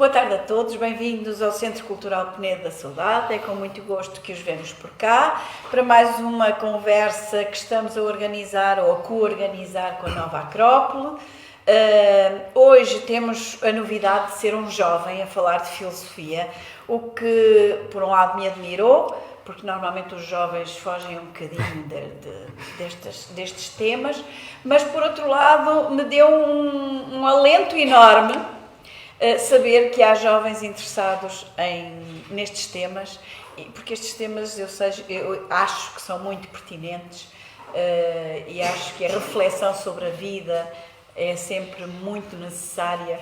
Boa tarde a todos, bem-vindos ao Centro Cultural Penedo da Saudade. É com muito gosto que os vemos por cá para mais uma conversa que estamos a organizar ou a co-organizar com a Nova Acrópole. Hoje temos a novidade de ser um jovem a falar de filosofia, o que por um lado me admirou, porque normalmente os jovens fogem um bocadinho destes temas, mas por outro lado me deu um alento enorme saber que há jovens interessados nestes temas, porque estes temas eu acho que são muito pertinentes e acho que a reflexão sobre a vida é sempre muito necessária,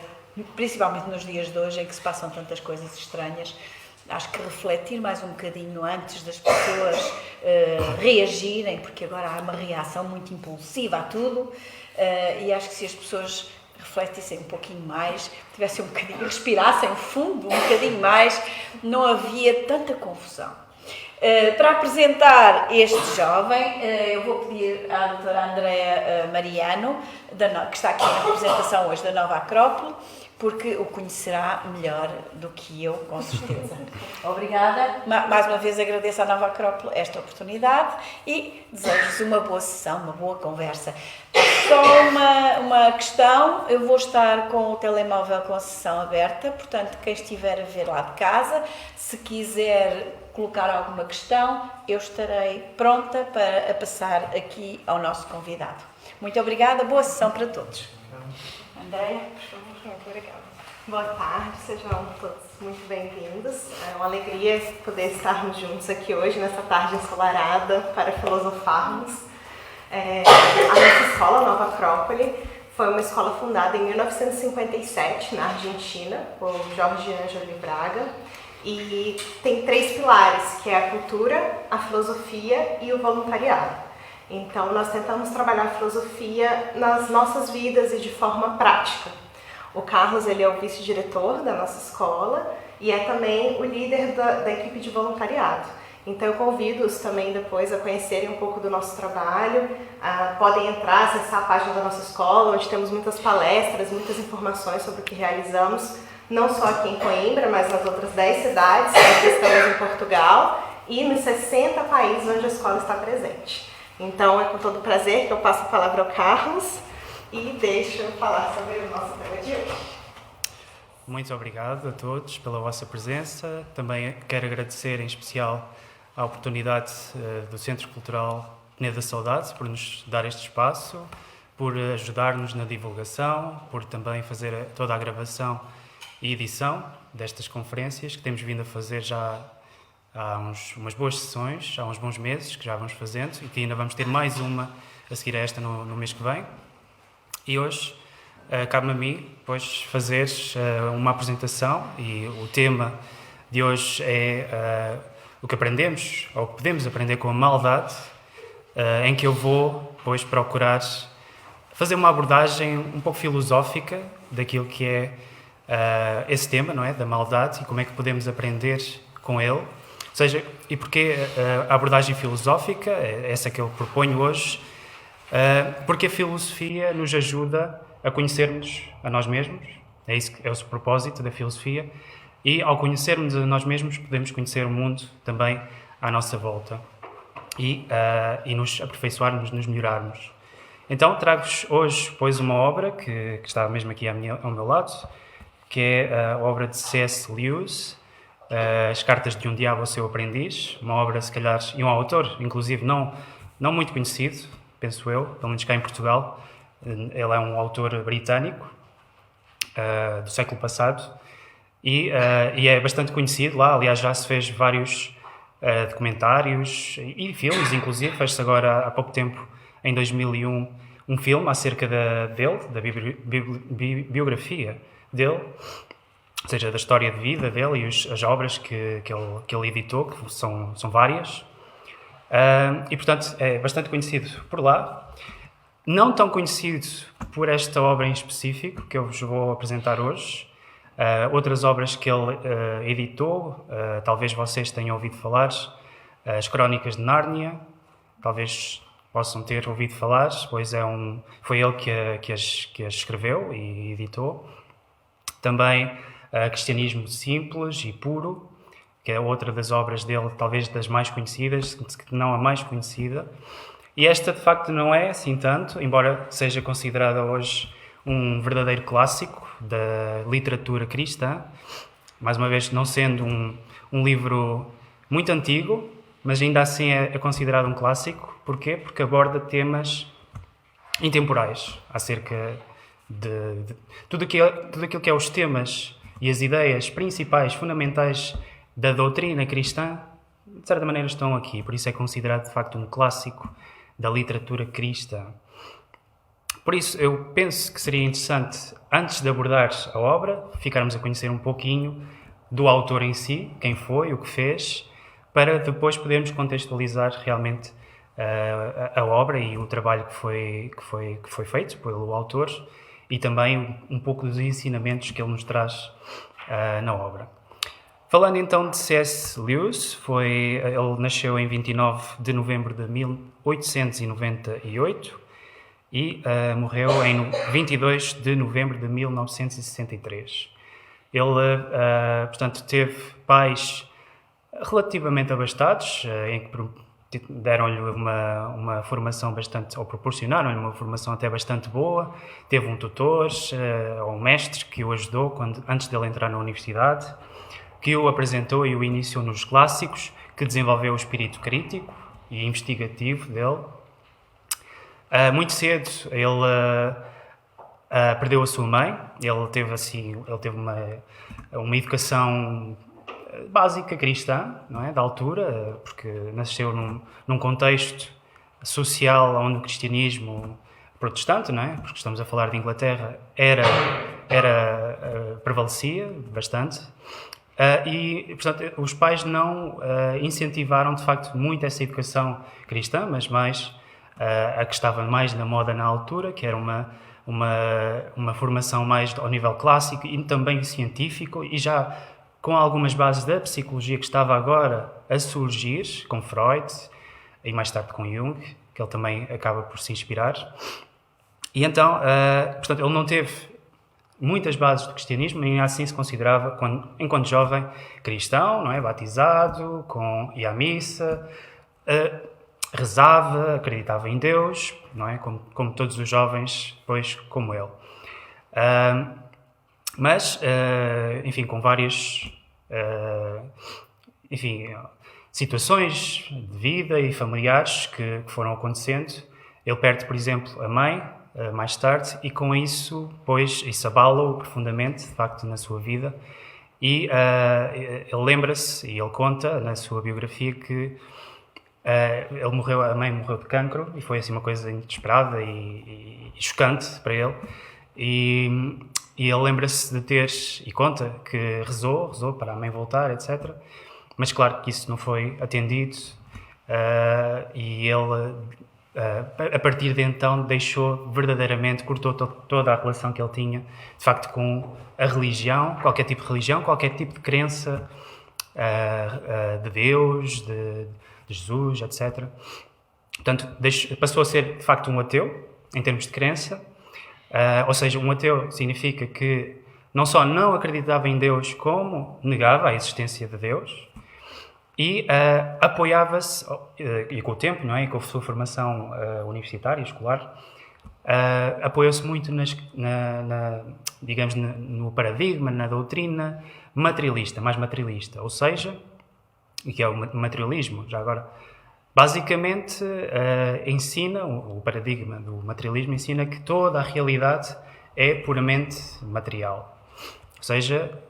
principalmente nos dias de hoje em que se passam tantas coisas estranhas. Acho que refletir mais um bocadinho antes das pessoas reagirem, porque agora há uma reação muito impulsiva a tudo, e acho que se as pessoas refletissem um pouquinho mais, tivessem um bocadinho, respirassem fundo um bocadinho mais, não havia tanta confusão. Para apresentar este jovem, eu vou pedir à doutora Andréa Mariano, que está aqui na representação hoje da Nova Acrópole, porque o conhecerá melhor do que eu, com certeza. Obrigada. Mais uma vez agradeço à Nova Acrópole esta oportunidade e desejo-vos uma boa sessão, uma boa conversa. Só uma questão, eu vou estar com o telemóvel com a sessão aberta, portanto, quem estiver a ver lá de casa, se quiser colocar alguma questão, eu estarei pronta para passar aqui ao nosso convidado. Muito obrigada, boa sessão para todos. Andréa, por favor. Obrigada. Boa tarde, sejam todos muito bem-vindos. É uma alegria poder estarmos juntos aqui hoje, nessa tarde ensolarada, para filosofarmos. A nossa escola, Nova Acrópole, foi uma escola fundada em 1957, na Argentina, por Jorge Ângelo Braga, e tem 3 pilares, que é a cultura, a filosofia e o voluntariado. Então, nós tentamos trabalhar a filosofia nas nossas vidas e de forma prática. O Carlos, ele é o vice-diretor da nossa escola e é também o líder da equipe de voluntariado. Então eu convido-os também depois a conhecerem um pouco do nosso trabalho, podem entrar, acessar a página da nossa escola, onde temos muitas palestras, muitas informações sobre o que realizamos, não só aqui em Coimbra, mas nas outras 10 cidades, que estamos em Portugal, e nos 60 países onde a escola está presente. Então é com todo prazer que eu passo a palavra ao Carlos e deixo eu falar sobre o nosso tema de hoje. Muito obrigado a todos pela vossa presença. Também quero agradecer em especial a oportunidade do Centro Cultural Penedo da Saudade por nos dar este espaço, por ajudar-nos na divulgação, por também fazer toda a gravação e edição destas conferências que temos vindo a fazer já há umas boas sessões, há uns bons meses que já vamos fazendo e que ainda vamos ter mais uma a seguir a esta no mês que vem. E hoje cabe-me a mim depois fazer uma apresentação e o tema de hoje é o que aprendemos, ou o que podemos aprender com a maldade, em que eu vou depois procurar fazer uma abordagem um pouco filosófica daquilo que é esse tema, não é? Da maldade e como é que podemos aprender com ele. Ou seja, e porquê a abordagem filosófica, é essa que eu proponho hoje, porque a filosofia nos ajuda a conhecermos a nós mesmos, é isso que é o propósito da filosofia, e ao conhecermos a nós mesmos podemos conhecer o mundo também à nossa volta e nos aperfeiçoarmos, nos melhorarmos. Então trago-vos hoje, pois, uma obra que está mesmo aqui ao meu lado, que é a obra de C.S. Lewis, As Cartas de um Diabo ao Seu Aprendiz, uma obra, se calhar, e um autor, inclusive, não muito conhecido, penso eu, pelo menos cá em Portugal. Ele é um autor britânico do século passado e é bastante conhecido lá. Aliás, já se fez vários documentários e filmes, inclusive. Fez-se agora, há pouco tempo, em 2001, um filme acerca dele, da biografia dele, ou seja, da história de vida dele e as obras que ele editou, que são várias. E, portanto, é bastante conhecido por lá. Não tão conhecido por esta obra em específico, que eu vos vou apresentar hoje. Outras obras que ele editou, talvez vocês tenham ouvido falar, As Crónicas de Nárnia, talvez possam ter ouvido falar, pois foi ele que as escreveu e editou. Também Cristianismo Simples e Puro, que é outra das obras dele, talvez das mais conhecidas, se não a mais conhecida. E esta, de facto, não é assim tanto, embora seja considerada hoje um verdadeiro clássico da literatura cristã, mais uma vez não sendo um livro muito antigo, mas ainda assim é considerado um clássico. Porquê? Porque aborda temas intemporais acerca de tudo aquilo que é os temas e as ideias principais, fundamentais da doutrina cristã, de certa maneira estão aqui. Por isso é considerado, de facto, um clássico da literatura cristã. Por isso, eu penso que seria interessante, antes de abordar a obra, ficarmos a conhecer um pouquinho do autor em si, quem foi, o que fez, para depois podermos contextualizar realmente a obra e o trabalho que foi feito pelo autor e também um pouco dos ensinamentos que ele nos traz na obra. Falando então de C.S. Lewis, ele nasceu em 29 de novembro de 1898 e morreu em 22 de novembro de 1963. Ele, portanto, teve pais relativamente abastados, em que deram-lhe uma formação bastante, ou proporcionaram-lhe uma formação até bastante boa. Teve um tutor, ou um mestre, que o ajudou antes dele entrar na universidade, que o apresentou e o iniciou nos clássicos, que desenvolveu o espírito crítico e investigativo dele. Muito cedo ele perdeu a sua mãe. Ele teve uma educação básica cristã, não é, da altura, porque nasceu num contexto social onde o cristianismo protestante, não é, porque estamos a falar de Inglaterra, prevalecia bastante. E, portanto, os pais não incentivaram, de facto, muito essa educação cristã, mas mais a que estava mais na moda na altura, que era uma formação mais ao nível clássico e também científico, e já com algumas bases da psicologia que estava agora a surgir, com Freud e mais tarde com Jung, que ele também acaba por se inspirar. E então, portanto, ele não teve muitas bases do cristianismo, e assim se considerava, enquanto jovem, cristão, não é? Batizado, ia à missa, rezava, acreditava em Deus, não é? Como todos os jovens, pois, como ele. Mas, enfim, com várias situações de vida e familiares que foram acontecendo. Ele perde, por exemplo, a mãe, mais tarde, e com isso, pois, isso abala-o profundamente, de facto, na sua vida. E ele lembra-se, e ele conta na sua biografia, que a mãe morreu de cancro, e foi assim uma coisa inesperada e chocante para ele. E ele lembra-se de e conta que rezou para a mãe voltar, etc. Mas claro que isso não foi atendido, e ele, a partir de então, cortou toda a relação que ele tinha, de facto, com a religião, qualquer tipo de religião, qualquer tipo de crença de Deus, de Jesus, etc. Portanto, passou a ser, de facto, um ateu, em termos de crença. Ou seja, um ateu significa que não só não acreditava em Deus, como negava a existência de Deus, e apoiava-se, e com o tempo, não é, e com a sua formação universitária, escolar, apoiou-se muito digamos, no paradigma, na doutrina materialista, mais materialista, ou seja, o que é o materialismo, já agora. Basicamente, ensina, o paradigma do materialismo ensina que toda a realidade é puramente material. Ou seja,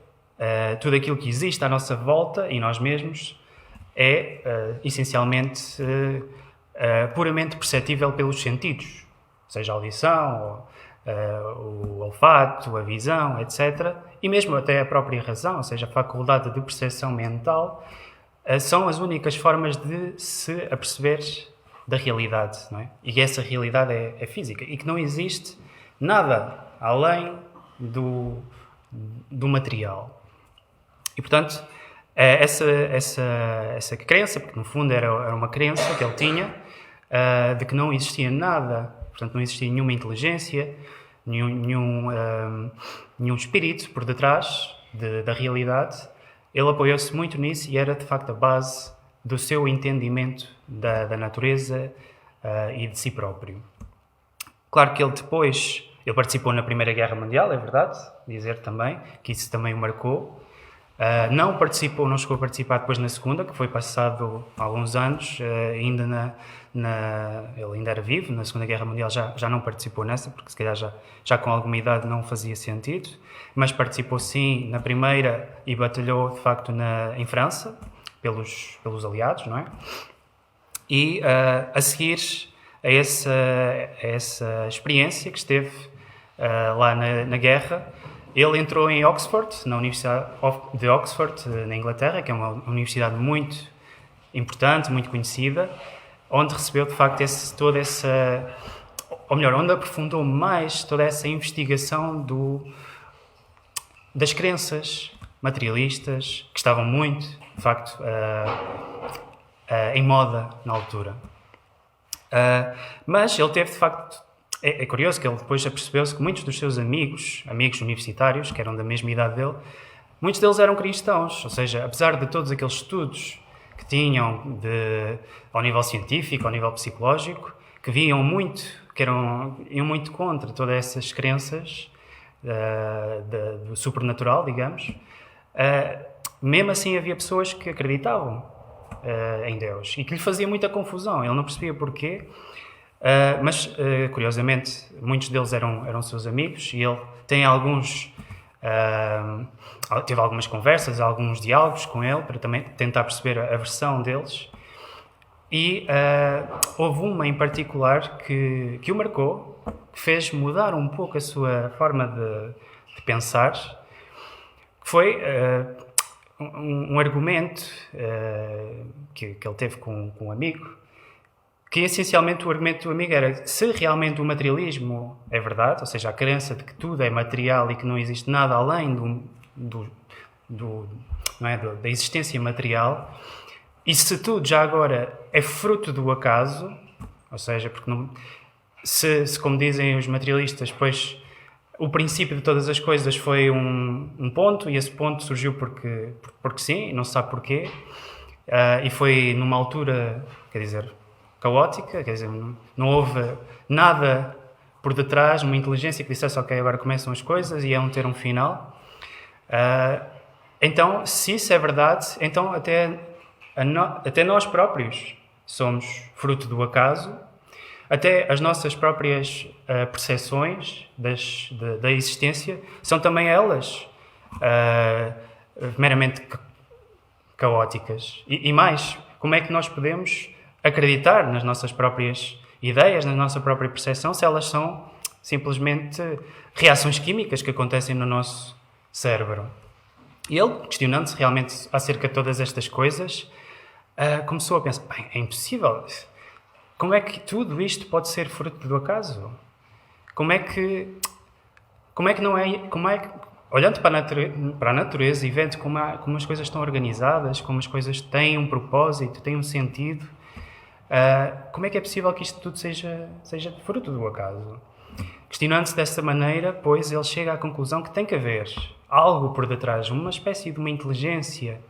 tudo aquilo que existe à nossa volta e nós mesmos é, essencialmente, puramente perceptível pelos sentidos. Seja a audição, o olfato, a visão, etc. E mesmo até a própria razão, ou seja, a faculdade de percepção mental, são as únicas formas de se aperceber da realidade, não é? E essa realidade é física, e que não existe nada além do material. E, portanto, essa crença, porque no fundo era uma crença que ele tinha, de que não existia nada, portanto não existia nenhuma inteligência, nenhum espírito por detrás da realidade, ele apoiou-se muito nisso e era de facto a base do seu entendimento da natureza e de si próprio. Claro que ele participou na Primeira Guerra Mundial, é verdade, dizer também, que isso também o marcou. Não chegou a participar depois na Segunda, que foi passado alguns anos, ainda ele ainda era vivo, na Segunda Guerra Mundial já não participou nessa, porque se calhar já com alguma idade não fazia sentido, mas participou sim na Primeira e batalhou de facto em França, pelos aliados, não é? E a seguir a essa experiência que esteve lá na guerra, ele entrou em Oxford, na Universidade de Oxford, na Inglaterra, que é uma universidade muito importante, muito conhecida, onde recebeu de facto onde aprofundou mais toda essa investigação das crenças materialistas, que estavam muito, de facto, em moda na altura. Mas ele teve, de facto, é curioso que ele depois apercebeu-se que muitos dos seus amigos universitários, que eram da mesma idade dele, muitos deles eram cristãos, ou seja, apesar de todos aqueles estudos que tinham ao nível científico, ao nível psicológico, que iam muito contra todas essas crenças do supernatural, digamos, mesmo assim havia pessoas que acreditavam em Deus e que lhe fazia muita confusão, ele não percebia porquê. Mas, curiosamente, muitos deles eram seus amigos e ele teve algumas conversas, alguns diálogos com ele para também tentar perceber a versão deles. E houve uma em particular que o marcou, que fez mudar um pouco a sua forma de pensar, que foi um argumento que ele teve com um amigo, que essencialmente o argumento do amigo era: se realmente o materialismo é verdade, ou seja, a crença de que tudo é material e que não existe nada além da existência material, e se tudo já agora é fruto do acaso, ou seja, porque se como dizem os materialistas, pois o princípio de todas as coisas foi um ponto, e esse ponto surgiu porque sim, não se sabe porquê, e foi numa altura, quer dizer, caótica, quer dizer, não houve nada por detrás, uma inteligência que dissesse: ok, agora começam as coisas e ter um final. Então, se isso é verdade, então até nós próprios somos fruto do acaso, até as nossas próprias percepções da existência são também elas meramente caóticas. E mais, como é que nós podemos acreditar nas nossas próprias ideias, na nossa própria percepção, se elas são simplesmente reações químicas que acontecem no nosso cérebro? E ele, questionando-se realmente acerca de todas estas coisas, começou a pensar: bem, é impossível. Como é que tudo isto pode ser fruto do acaso? Como é que não é... Olhando para a natureza e vendo como as coisas estão organizadas, como as coisas têm um propósito, têm um sentido, como é que é possível que isto tudo seja fruto do acaso? Questionando-se dessa maneira, pois, ele chega à conclusão que tem que haver algo por detrás, uma espécie de uma inteligência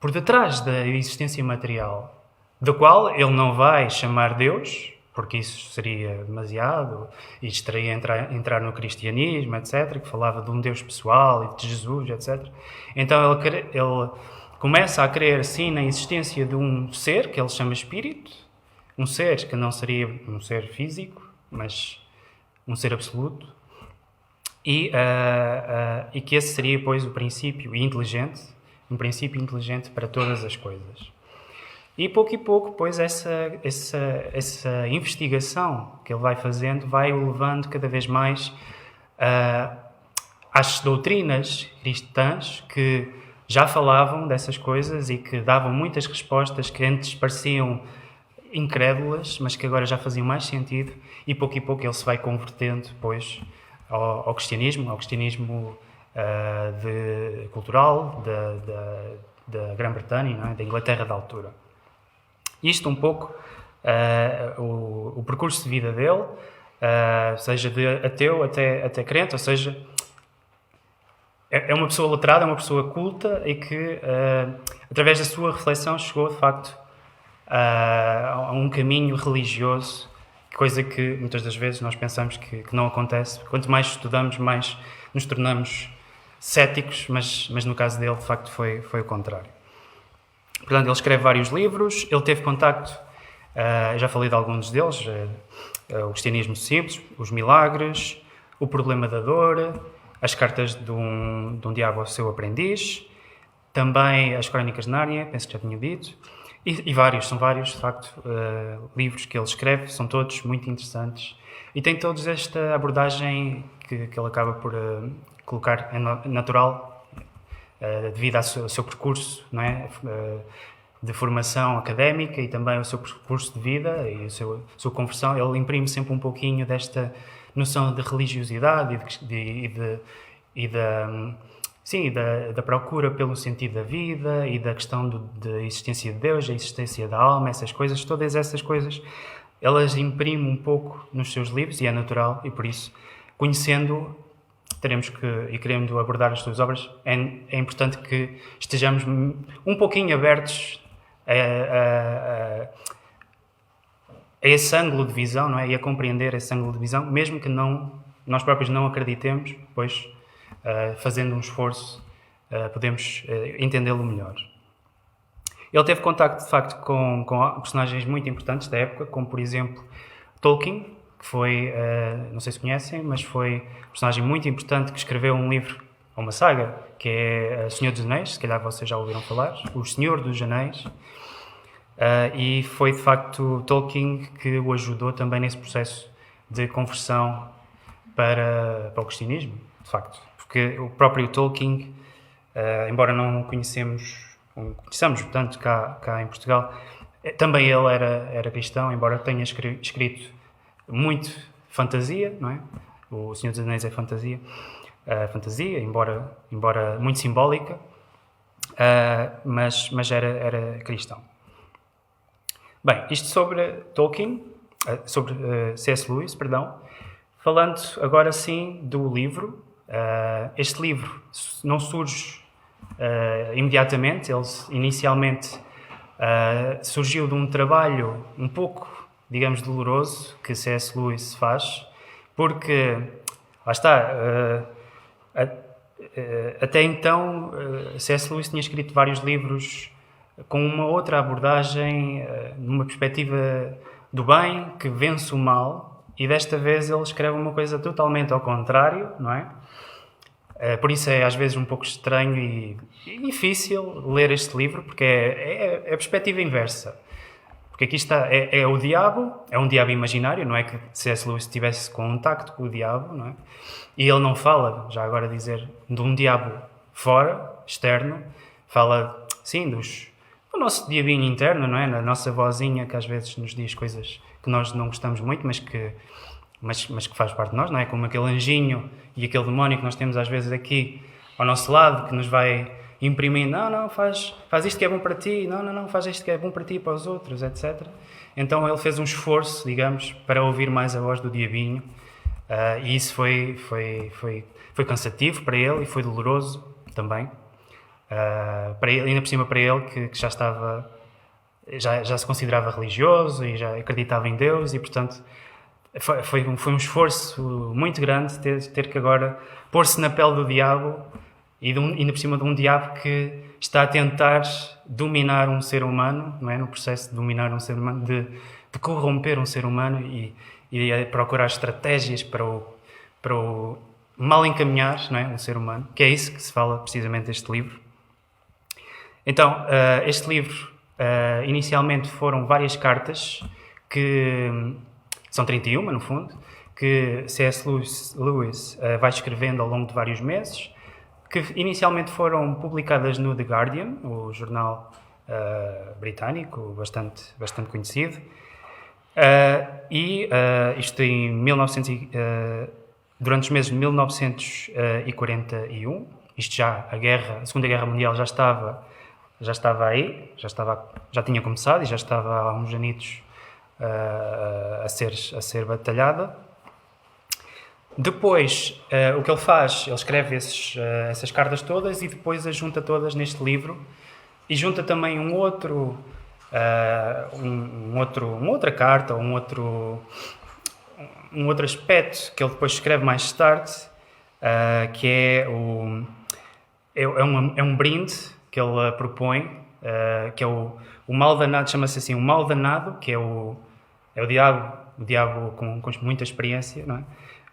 por detrás da existência material, do qual ele não vai chamar Deus, porque isso seria demasiado, e estaria a entrar no cristianismo, etc., que falava de um Deus pessoal e de Jesus, etc. Então ele começa a crer, sim, na existência de um ser, que ele chama espírito, um ser que não seria um ser físico, mas um ser absoluto, e que esse seria, pois, o princípio inteligente, um princípio inteligente para todas as coisas. E pouco, pois, essa investigação que ele vai fazendo vai o levando cada vez mais às doutrinas cristãs que já falavam dessas coisas e que davam muitas respostas que antes pareciam incrédulas, mas que agora já faziam mais sentido, e pouco ele se vai convertendo, pois, ao cristianismo cultural da Grã-Bretanha, não é? Da Inglaterra da altura. Isto um pouco o percurso de vida dele, seja de ateu até crente, ou seja, é uma pessoa letrada, é uma pessoa culta e que, através da sua reflexão, chegou, de facto, a um caminho religioso, coisa que, muitas das vezes, nós pensamos que não acontece. Quanto mais estudamos, mais nos tornamos céticos, mas no caso dele, de facto, foi o contrário. Portanto, ele escreve vários livros, ele teve contacto, já falei de alguns deles, o Cristianismo Simples, Os Milagres, O Problema da Dor, As Cartas de um Diabo ao Seu Aprendiz, também As Crónicas de Nárnia, penso que já tinha dito, e são vários, de facto, livros que ele escreve, são todos muito interessantes, e tem todos esta abordagem que ele acaba por colocar natural, devido ao seu percurso, não é? De formação académica e também o seu percurso de vida e a sua conversão. Ele imprime sempre um pouquinho desta noção de religiosidade da procura pelo sentido da vida e da questão da existência de Deus, a existência da alma, todas essas coisas, elas imprimem um pouco nos seus livros, e é natural, e por isso, conhecendo, e querendo abordar as suas obras, é importante que estejamos um pouquinho abertos a esse ângulo de visão, não é? E a compreender esse ângulo de visão, mesmo que nós próprios não acreditemos, pois, fazendo um esforço, podemos entendê-lo melhor. Ele teve contacto, de facto, com personagens muito importantes da época, como, por exemplo, Tolkien, que foi, não sei se conhecem, mas foi um personagem muito importante que escreveu um livro, ou uma saga, que é Senhor dos Anéis, se calhar vocês já ouviram falar, O Senhor dos Anéis, e foi, de facto, Tolkien que o ajudou também nesse processo de conversão para o cristianismo, de facto. Porque o próprio Tolkien, embora não conheçamos tanto cá em Portugal, também ele era cristão, embora tenha escrito muito fantasia, não é? O Senhor dos Anéis é fantasia, embora muito simbólica, mas era cristão. Bem, isto sobre Tolkien, sobre C.S. Lewis, perdão. Falando agora sim do livro, este livro não surge imediatamente, ele inicialmente surgiu de um trabalho um pouco, digamos, doloroso que C.S. Lewis faz, porque, lá está, até então C.S. Lewis tinha escrito vários livros com uma outra abordagem, numa perspectiva do bem que vence o mal, e desta vez ele escreve uma coisa totalmente ao contrário, não é? Por isso é às vezes um pouco estranho e difícil ler este livro, porque é a perspectiva inversa. Porque aqui está, é o diabo, é um diabo imaginário, não é que C.S. Lewis tivesse contacto com o diabo, não é? E ele não fala, já agora dizer, de um diabo fora, externo, fala, sim, do nosso diabinho interno, não é? Na nossa vozinha que às vezes nos diz coisas que nós não gostamos muito, mas que faz parte de nós, não é? Como aquele anjinho e aquele demónio que nós temos às vezes aqui ao nosso lado, que nos vai imprimindo, não, faz isto que é bom para ti, não, faz isto que é bom para ti e para os outros, etc. Então ele fez um esforço, digamos, para ouvir mais a voz do diabinho, e isso foi cansativo para ele e foi doloroso também, para ele, ainda por cima para ele que já estava, já se considerava religioso e já acreditava em Deus, e portanto foi um esforço muito grande ter que agora pôr-se na pele do diabo, e ainda por cima de um diabo que está a tentar dominar um ser humano, não é? No processo de dominar um ser humano, de corromper um ser humano e a procurar estratégias para o mal encaminhar, não é? Um ser humano, que é isso que se fala precisamente deste livro. Então, este livro, inicialmente foram várias cartas, que são 31, no fundo, que C.S. Lewis vai escrevendo ao longo de vários meses, que inicialmente foram publicadas no The Guardian, o jornal britânico, bastante conhecido, isto em durante os meses de 1941, isto já, a Segunda Guerra Mundial já estava aí, já tinha começado e já estava há uns anitos a ser batalhada. Depois, o que ele faz, ele escreve essas cartas todas e depois as junta todas neste livro e junta também uma outra carta, um outro aspecto que ele depois escreve mais tarde, que é um brinde que ele propõe, que é o mal danado, chama-se assim, o mal danado, que é o diabo com muita experiência, não é?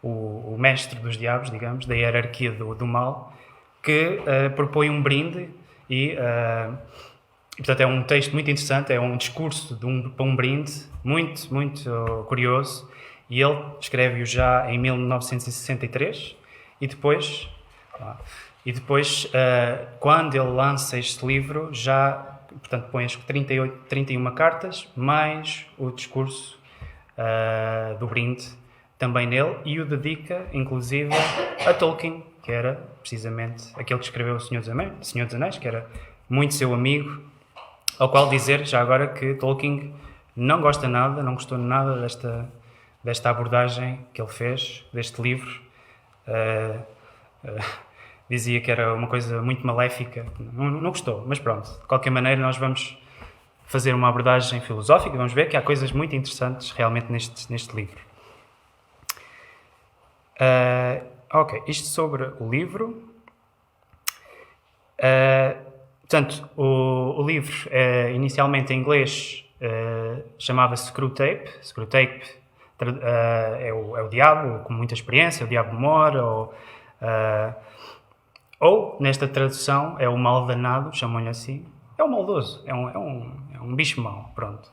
O mestre dos diabos, digamos, da hierarquia do mal, que propõe um brinde e, portanto, é um texto muito interessante, é um discurso para um brinde muito, muito curioso, e ele escreve-o já em 1963, e depois, quando ele lança este livro, já, portanto, põe as 31 cartas, mais o discurso do brinde também nele, e o dedica, inclusive, a Tolkien, que era precisamente aquele que escreveu O Senhor dos Anéis, que era muito seu amigo, ao qual dizer, já agora, que Tolkien não gostou nada desta abordagem que ele fez, deste livro. Dizia que era uma coisa muito maléfica, não gostou, mas pronto, de qualquer maneira nós vamos fazer uma abordagem filosófica, vamos ver que há coisas muito interessantes realmente neste livro. Ok, isto sobre o livro. Portanto, o livro, inicialmente em inglês, chamava-se Screwtape. Screwtape é o diabo, com muita experiência, o diabo mora, ou, nesta tradução, é o mal danado, chamam-lhe assim. É o maldoso, é um bicho mau, pronto.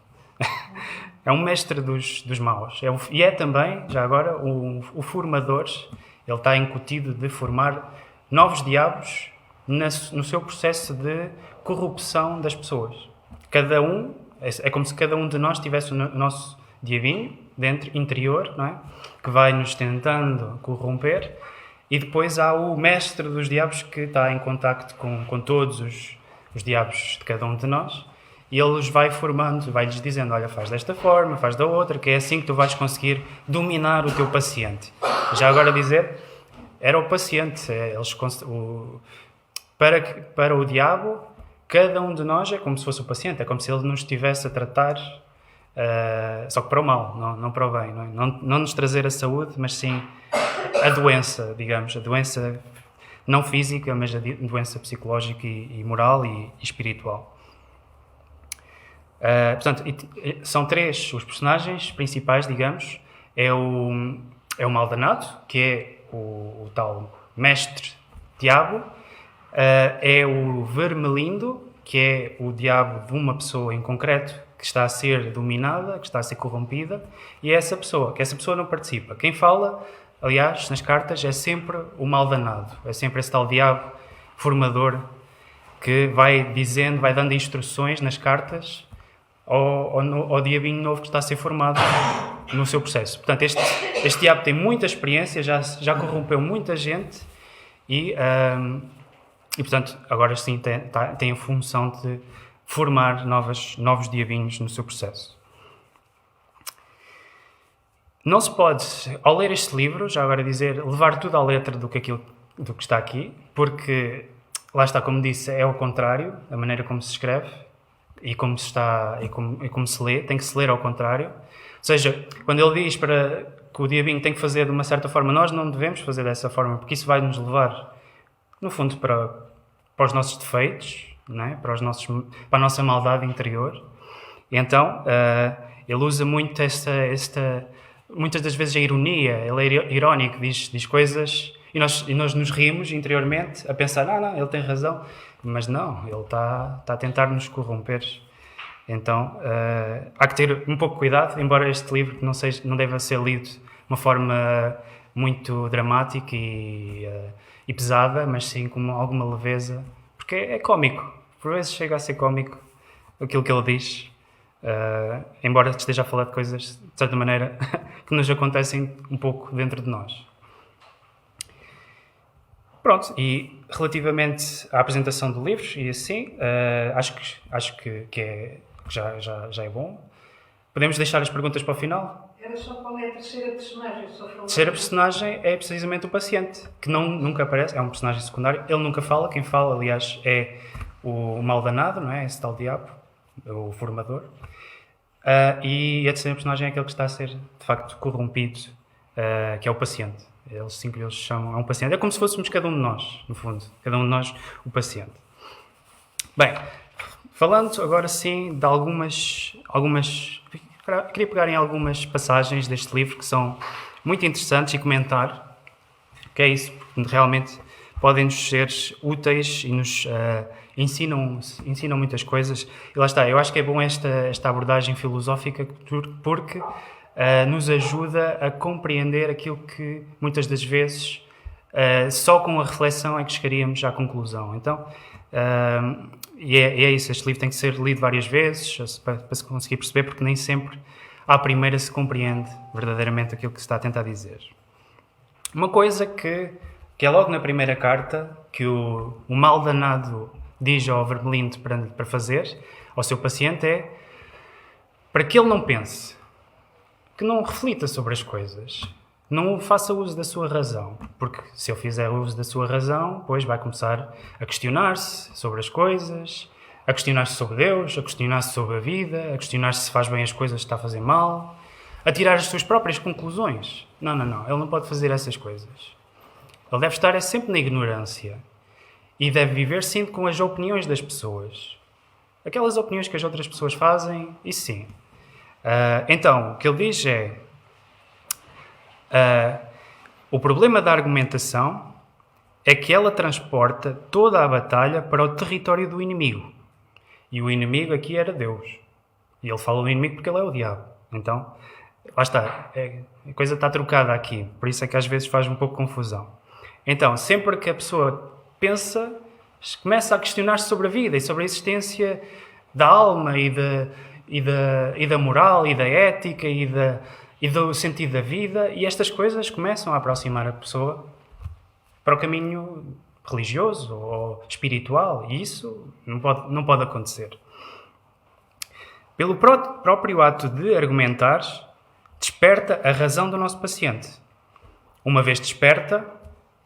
É um mestre dos maus. E é também, já agora, o formador. Ele está incutido de formar novos diabos no seu processo de corrupção das pessoas. Cada um, é como se cada um de nós tivesse o nosso diabinho dentro, interior, não é? Que vai nos tentando corromper. E depois há o mestre dos diabos que está em contacto com todos os diabos de cada um de nós. E ele os vai formando, vai-lhes dizendo, olha, faz desta forma, faz da outra, que é assim que tu vais conseguir dominar o teu paciente. Já agora dizer, era o paciente. Para o diabo, cada um de nós é como se fosse o paciente, é como se ele nos estivesse a tratar, só que para o mal, não para o bem. Não nos trazer a saúde, mas sim a doença, digamos, a doença não física, mas a doença psicológica e moral e espiritual. Portanto, são três os personagens principais, digamos. É o maldanado, que é o tal mestre diabo. É o vermelindo, que é o diabo de uma pessoa em concreto que está a ser dominada, que está a ser corrompida, e é essa pessoa, que essa pessoa não participa. Quem fala, aliás, nas cartas, é sempre o maldanado, é sempre esse tal diabo formador que vai dando instruções nas cartas ao diabinho novo que está a ser formado no seu processo. Portanto, este diabo tem muita experiência, já corrompeu muita gente e portanto, agora sim tem a função de formar novos diabinhos no seu processo. Não se pode, ao ler este livro, já agora dizer, levar tudo à letra do que está aqui, porque, lá está, como disse, é ao contrário, a maneira como se escreve e como se lê, tem que se ler ao contrário. Ou seja, quando ele diz que o diabinho tem que fazer de uma certa forma, nós não devemos fazer dessa forma, porque isso vai nos levar, no fundo, para os nossos defeitos, não é? para a nossa maldade interior. E então, ele usa muito muitas das vezes a ironia, ele é irónico, diz coisas e nós nos rimos interiormente a pensar, não, ele tem razão, mas não, ele está a tentar nos corromper. Então, há que ter um pouco de cuidado, embora este livro não deva ser lido de uma forma muito dramática e pesada, mas sim com alguma leveza, porque é cómico, por vezes chega a ser cómico aquilo que ele diz. Embora esteja a falar de coisas, de certa maneira, que nos acontecem um pouco dentro de nós. Pronto, e relativamente à apresentação do livro, e assim, acho que já é bom. Podemos deixar as perguntas para o final? Era só qual é a terceira personagem? Só A terceira personagem é precisamente o paciente, que nunca aparece, é um personagem secundário, ele nunca fala, quem fala, aliás, é o maldanado, não é? Esse tal diabo, o formador. E a terceira personagem é aquele que está a ser, de facto, corrompido, que é o paciente. Eles sim que eles chamam, é um paciente. É como se fôssemos cada um de nós, no fundo. Cada um de nós, o paciente. Bem, falando agora sim de algumas... Queria pegar em algumas passagens deste livro que são muito interessantes e comentar o que é isso, porque realmente podem nos ser úteis e nos ensinam muitas coisas. E lá está, eu acho que é bom esta abordagem filosófica porque nos ajuda a compreender aquilo que muitas das vezes só com a reflexão é que chegaríamos à conclusão. Então, é isso, este livro tem que ser lido várias vezes para se conseguir perceber, porque nem sempre à primeira se compreende verdadeiramente aquilo que se está a tentar dizer. Uma coisa que é logo na primeira carta, que o maldanado diz ao Vermelindo para fazer, ao seu paciente, é para que ele não pense, que não reflita sobre as coisas, não faça uso da sua razão, porque se ele fizer uso da sua razão, depois vai começar a questionar-se sobre as coisas, a questionar-se sobre Deus, a questionar-se sobre a vida, a questionar-se se faz bem as coisas, se está a fazer mal, a tirar as suas próprias conclusões. Não, ele não pode fazer essas coisas. Ele deve estar sempre na ignorância e deve viver sempre com as opiniões das pessoas. Aquelas opiniões que as outras pessoas fazem, isso sim. Então, o que ele diz é o problema da argumentação é que ela transporta toda a batalha para o território do inimigo. E o inimigo aqui era Deus. E ele fala do inimigo porque ele é o diabo. Então, lá está. A coisa está trocada aqui. Por isso é que às vezes faz um pouco confusão. Então, sempre que a pessoa pensa, começa a questionar-se sobre a vida e sobre a existência da alma e da moral e da ética e do sentido da vida, e estas coisas começam a aproximar a pessoa para o caminho religioso ou espiritual, e isso não pode acontecer. Pelo próprio ato de argumentar, desperta a razão do nosso paciente. Uma vez desperta,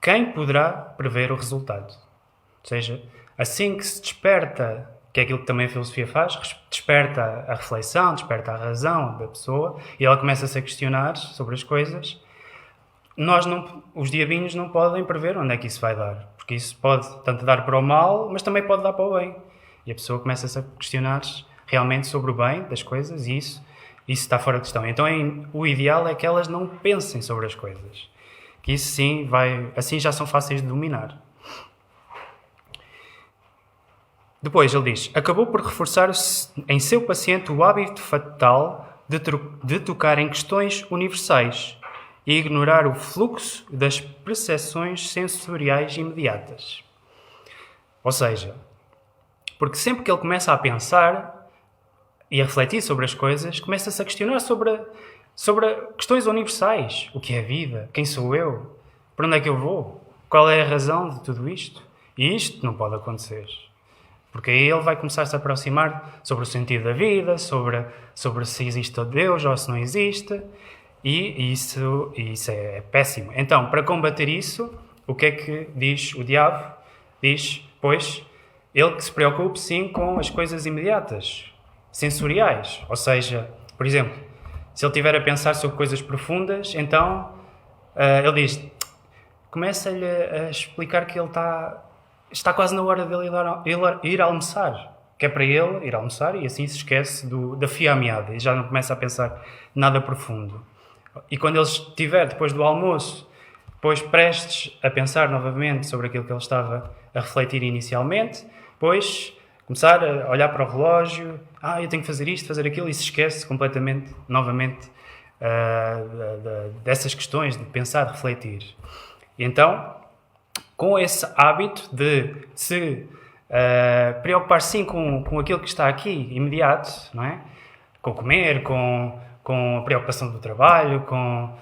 quem poderá prever o resultado? Ou seja, assim que se desperta, que é aquilo que também a filosofia faz, desperta a reflexão, desperta a razão da pessoa, e ela começa-se a questionar sobre as coisas, os diabinhos não podem prever onde é que isso vai dar, porque isso pode tanto dar para o mal, mas também pode dar para o bem. E a pessoa começa-se a questionar realmente sobre o bem das coisas, e isso está fora de questão. Então o ideal é que elas não pensem sobre as coisas, que isso sim assim já são fáceis de dominar. Depois ele diz, acabou por reforçar em seu paciente o hábito fatal de tocar em questões universais e ignorar o fluxo das percepções sensoriais imediatas. Ou seja, porque sempre que ele começa a pensar e a refletir sobre as coisas, começa-se a questionar sobre questões universais. O que é a vida? Quem sou eu? Para onde é que eu vou? Qual é a razão de tudo isto? E isto não pode acontecer. Porque aí ele vai começar a se aproximar sobre o sentido da vida, sobre se existe Deus ou se não existe, e isso é péssimo. Então, para combater isso, o que é que diz o diabo? Diz, pois, ele que se preocupe sim com as coisas imediatas, sensoriais. Ou seja, por exemplo, se ele estiver a pensar sobre coisas profundas, então ele diz, começa-lhe a explicar que ele está quase na hora dele ir almoçar, que é para ele ir almoçar e assim se esquece da fia à meada e já não começa a pensar nada profundo. E quando ele estiver, depois do almoço, depois prestes a pensar novamente sobre aquilo que ele estava a refletir inicialmente, depois começar a olhar para o relógio, eu tenho que fazer isto, fazer aquilo, e se esquece completamente, novamente, dessas questões de pensar, de refletir. E então, com esse hábito de se preocupar sim com aquilo que está aqui, imediato, não é? Com comer, com a preocupação do trabalho, com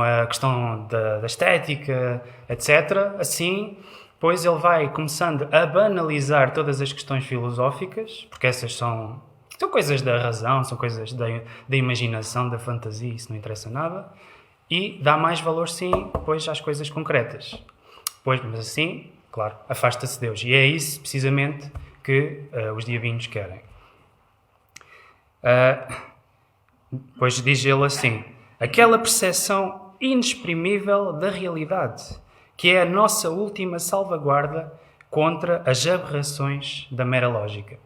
a questão da estética, etc. Assim, pois ele vai começando a banalizar todas as questões filosóficas, porque essas são São coisas da razão, são coisas da imaginação, da fantasia, isso não interessa nada. E dá mais valor, sim, pois, às coisas concretas. Pois, mas assim, claro, afasta-se de Deus. E é isso, precisamente, que os diabinhos querem. Pois diz ele assim: aquela percepção inexprimível da realidade, que é a nossa última salvaguarda contra as aberrações da mera lógica.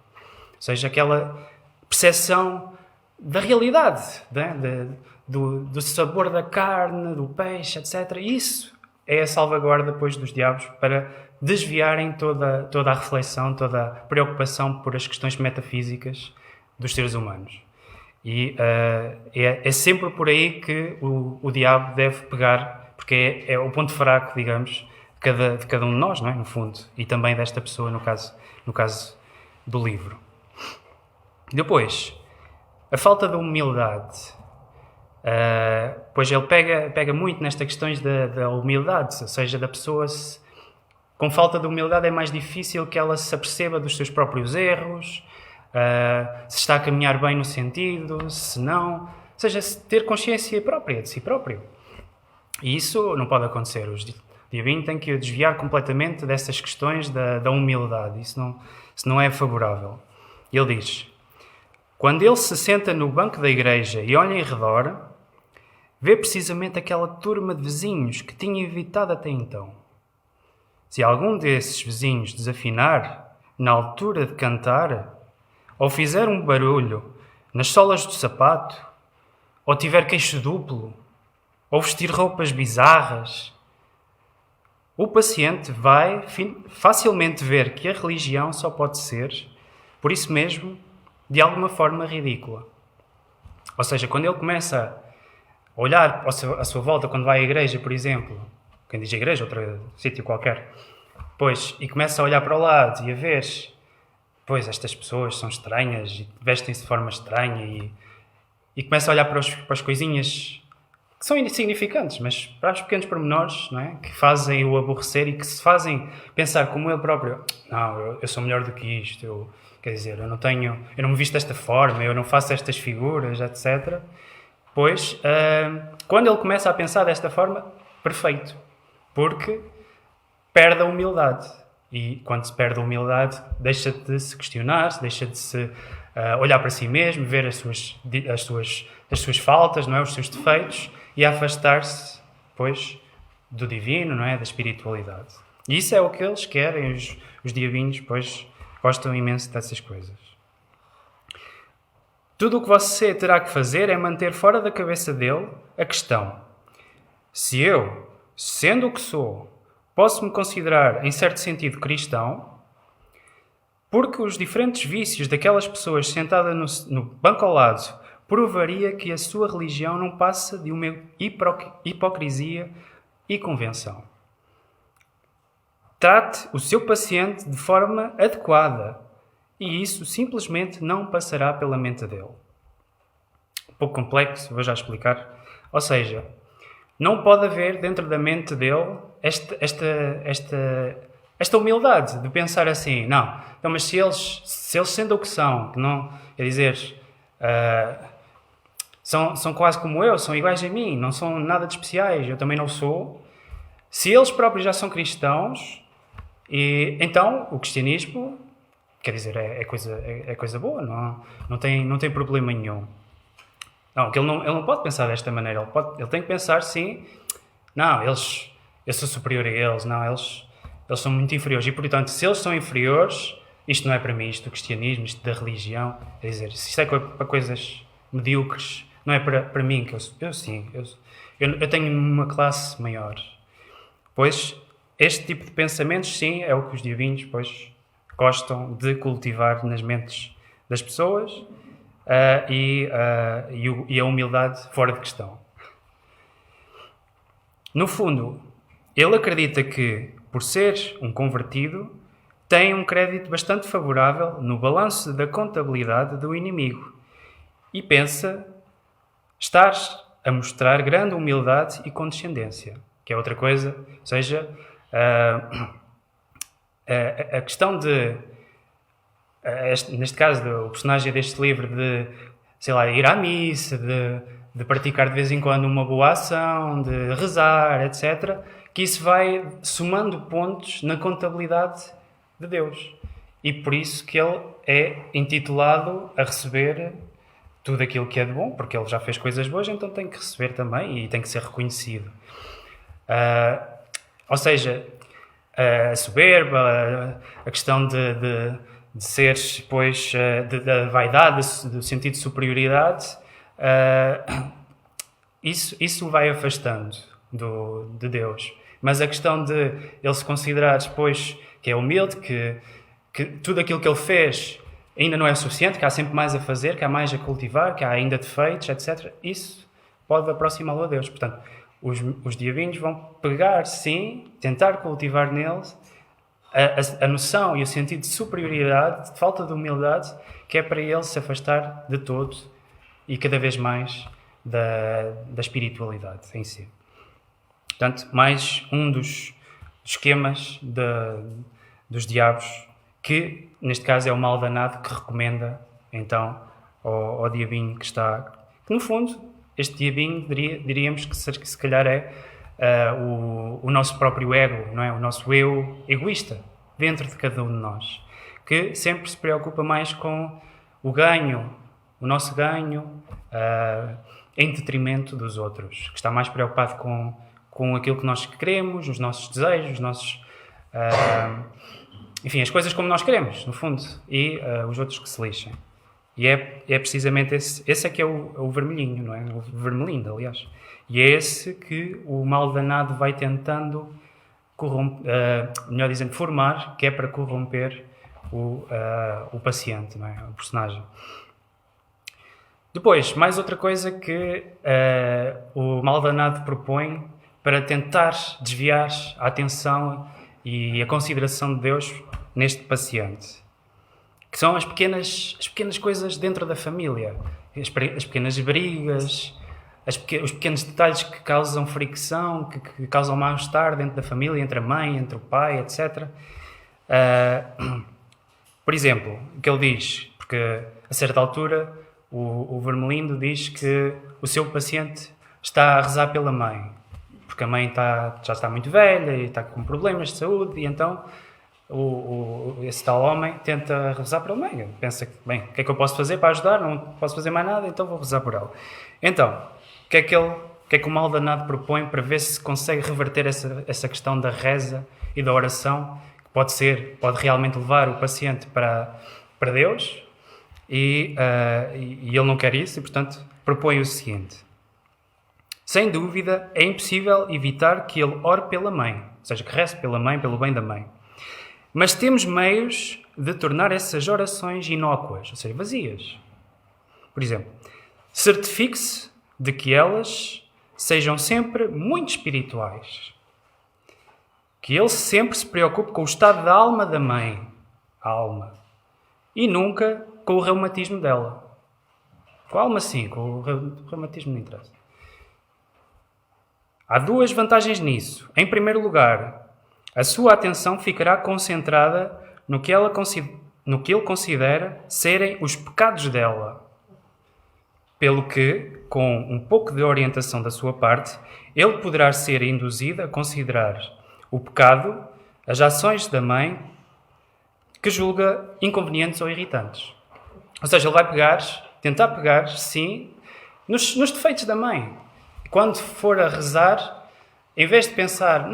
Ou seja, aquela percepção da realidade, né? Do sabor da carne, do peixe, etc. Isso é a salvaguarda, depois, dos diabos para desviarem toda a reflexão, toda a preocupação por as questões metafísicas dos seres humanos. E é sempre por aí que o diabo deve pegar, porque é o ponto fraco, digamos, de cada um de nós, não é? No fundo, e também desta pessoa, no caso do livro. Depois, a falta de humildade. Pois ele pega muito nestas questões da humildade, ou seja, da pessoa com falta de humildade é mais difícil que ela se aperceba dos seus próprios erros, se está a caminhar bem no sentido, se não, ou seja, ter consciência própria de si próprio. E isso não pode acontecer. Os diabinhos têm que desviar completamente dessas questões da humildade. Isso não é favorável. Ele diz: quando ele se senta no banco da igreja e olha em redor, vê precisamente aquela turma de vizinhos que tinha evitado até então. Se algum desses vizinhos desafinar na altura de cantar, ou fizer um barulho nas solas do sapato, ou tiver queixo duplo, ou vestir roupas bizarras, o paciente vai facilmente ver que a religião só pode ser, por isso mesmo, de alguma forma ridícula. Ou seja, quando ele começa a olhar à sua volta, quando vai à igreja, por exemplo, quem diz igreja, outro sítio qualquer, pois, e começa a olhar para o lado e a ver, pois, estas pessoas são estranhas e vestem-se de forma estranha e começa a olhar para as coisinhas que são insignificantes, mas para os pequenos pormenores, não é? Que fazem o aborrecer e que se fazem pensar como ele próprio: não, eu sou melhor do que isto, quer dizer, eu não me visto desta forma, eu não faço estas figuras, etc. Pois, quando ele começa a pensar desta forma, perfeito, porque perde a humildade. E quando se perde a humildade, deixa de se questionar, deixa de se olhar para si mesmo, ver as suas faltas, não é? Os seus defeitos, e afastar-se, pois, do divino, não é? Da espiritualidade. E isso é o que eles querem, os diabinhos, pois, gostam imenso dessas coisas. Tudo o que você terá que fazer é manter fora da cabeça dele a questão: se eu, sendo o que sou, posso me considerar, em certo sentido, cristão, porque os diferentes vícios daquelas pessoas sentadas no banco ao lado provaria que a sua religião não passa de uma hipocrisia e convenção. Trate o seu paciente de forma adequada e isso simplesmente não passará pela mente dele. Um pouco complexo, vou já explicar. Ou seja, não pode haver dentro da mente dele esta humildade de pensar assim: não, então, mas se eles sendo o que são, que não, quer dizer, são quase como eu, são iguais a mim, não são nada de especiais, eu também não sou. Se eles próprios já são cristãos, então o cristianismo, quer dizer, é coisa boa, não tem problema nenhum. Não, que ele não pode pensar desta maneira, ele tem que pensar, sim, não, eu sou superior a eles, não, eles são muito inferiores, e portanto, se eles são inferiores, isto não é para mim, isto do cristianismo, isto da religião, quer dizer, se isto é para coisas medíocres, não é para mim, que eu tenho uma classe maior. Pois, este tipo de pensamentos, sim, é o que os diabinhos, pois, gostam de cultivar nas mentes das pessoas, e a humildade fora de questão. No fundo, ele acredita que, por ser um convertido, tem um crédito bastante favorável no balanço da contabilidade do inimigo e pensa estar a mostrar grande humildade e condescendência, que é outra coisa, ou seja, a questão de neste caso, o personagem deste livro de, sei lá, ir à missa, de praticar de vez em quando uma boa ação, de rezar, etc., que isso vai somando pontos na contabilidade de Deus. E por isso que ele é intitulado a receber tudo aquilo que é de bom, porque ele já fez coisas boas, então tem que receber também e tem que ser reconhecido. Ou seja, a soberba, a questão de seres, pois, da vaidade, do sentido de superioridade, isso vai afastando de Deus. Mas a questão de ele se considerar, pois, que é humilde, que tudo aquilo que ele fez ainda não é suficiente, que há sempre mais a fazer, que há mais a cultivar, que há ainda defeitos, etc. Isso pode aproximá-lo a Deus. Portanto, os diabinhos vão pegar, sim, tentar cultivar neles a noção e o sentido de superioridade, de falta de humildade, que é para ele se afastar de todo e cada vez mais da espiritualidade em si. Portanto, mais um dos esquemas dos diabos, que neste caso é o mal danado que recomenda então ao diabinho que está... Que, no fundo, este diabinho diríamos que se calhar é o nosso próprio ego, não é? O nosso eu egoísta dentro de cada um de nós, que sempre se preocupa mais com o ganho, o nosso ganho, em detrimento dos outros, que está mais preocupado com aquilo que nós queremos, os nossos desejos, os nossos... enfim, as coisas como nós queremos, no fundo, e os outros que se lixem. E é precisamente esse é que é o vermelhinho, não é? O vermelhinho, aliás. E é esse que o mal danado vai tentando melhor dizendo, formar, que é para corromper o paciente, não é? O personagem. Depois, mais outra coisa que o mal danado propõe para tentar desviar a atenção e a consideração de Deus neste paciente, que são as pequenas coisas dentro da família, as pequenas brigas, os pequenos detalhes que causam fricção, que causam mal-estar dentro da família, entre a mãe, entre o pai, etc. Por exemplo, o que ele diz, porque a certa altura o Vermelindo diz que o seu paciente está a rezar pela mãe, porque a mãe já está muito velha e está com problemas de saúde, e então esse tal homem tenta rezar pela mãe. Pensa que, bem, o que é que eu posso fazer para ajudar? Não posso fazer mais nada, então vou rezar por ela. Então, o que é que o mal danado propõe para ver se consegue reverter essa questão da reza e da oração, que pode realmente levar o paciente para Deus, e ele não quer isso, e portanto propõe o seguinte: sem dúvida é impossível evitar que ele ore pela mãe, ou seja, que reze pela mãe, pelo bem da mãe, mas temos meios de tornar essas orações inócuas, ou seja, vazias. Por exemplo, certifique-se de que elas sejam sempre muito espirituais, que ele sempre se preocupe com o estado da alma da mãe, a alma, e nunca com o reumatismo dela. Com a alma sim, com o reumatismo não interessa. Há duas vantagens nisso. Em primeiro lugar, a sua atenção ficará concentrada no que ele considera serem os pecados dela, pelo que, com um pouco de orientação da sua parte, ele poderá ser induzido a considerar o pecado, as ações da mãe, que julga inconvenientes ou irritantes. Ou seja, ele vai tentar pegar, sim, nos defeitos da mãe. Quando for a rezar, em vez de pensar,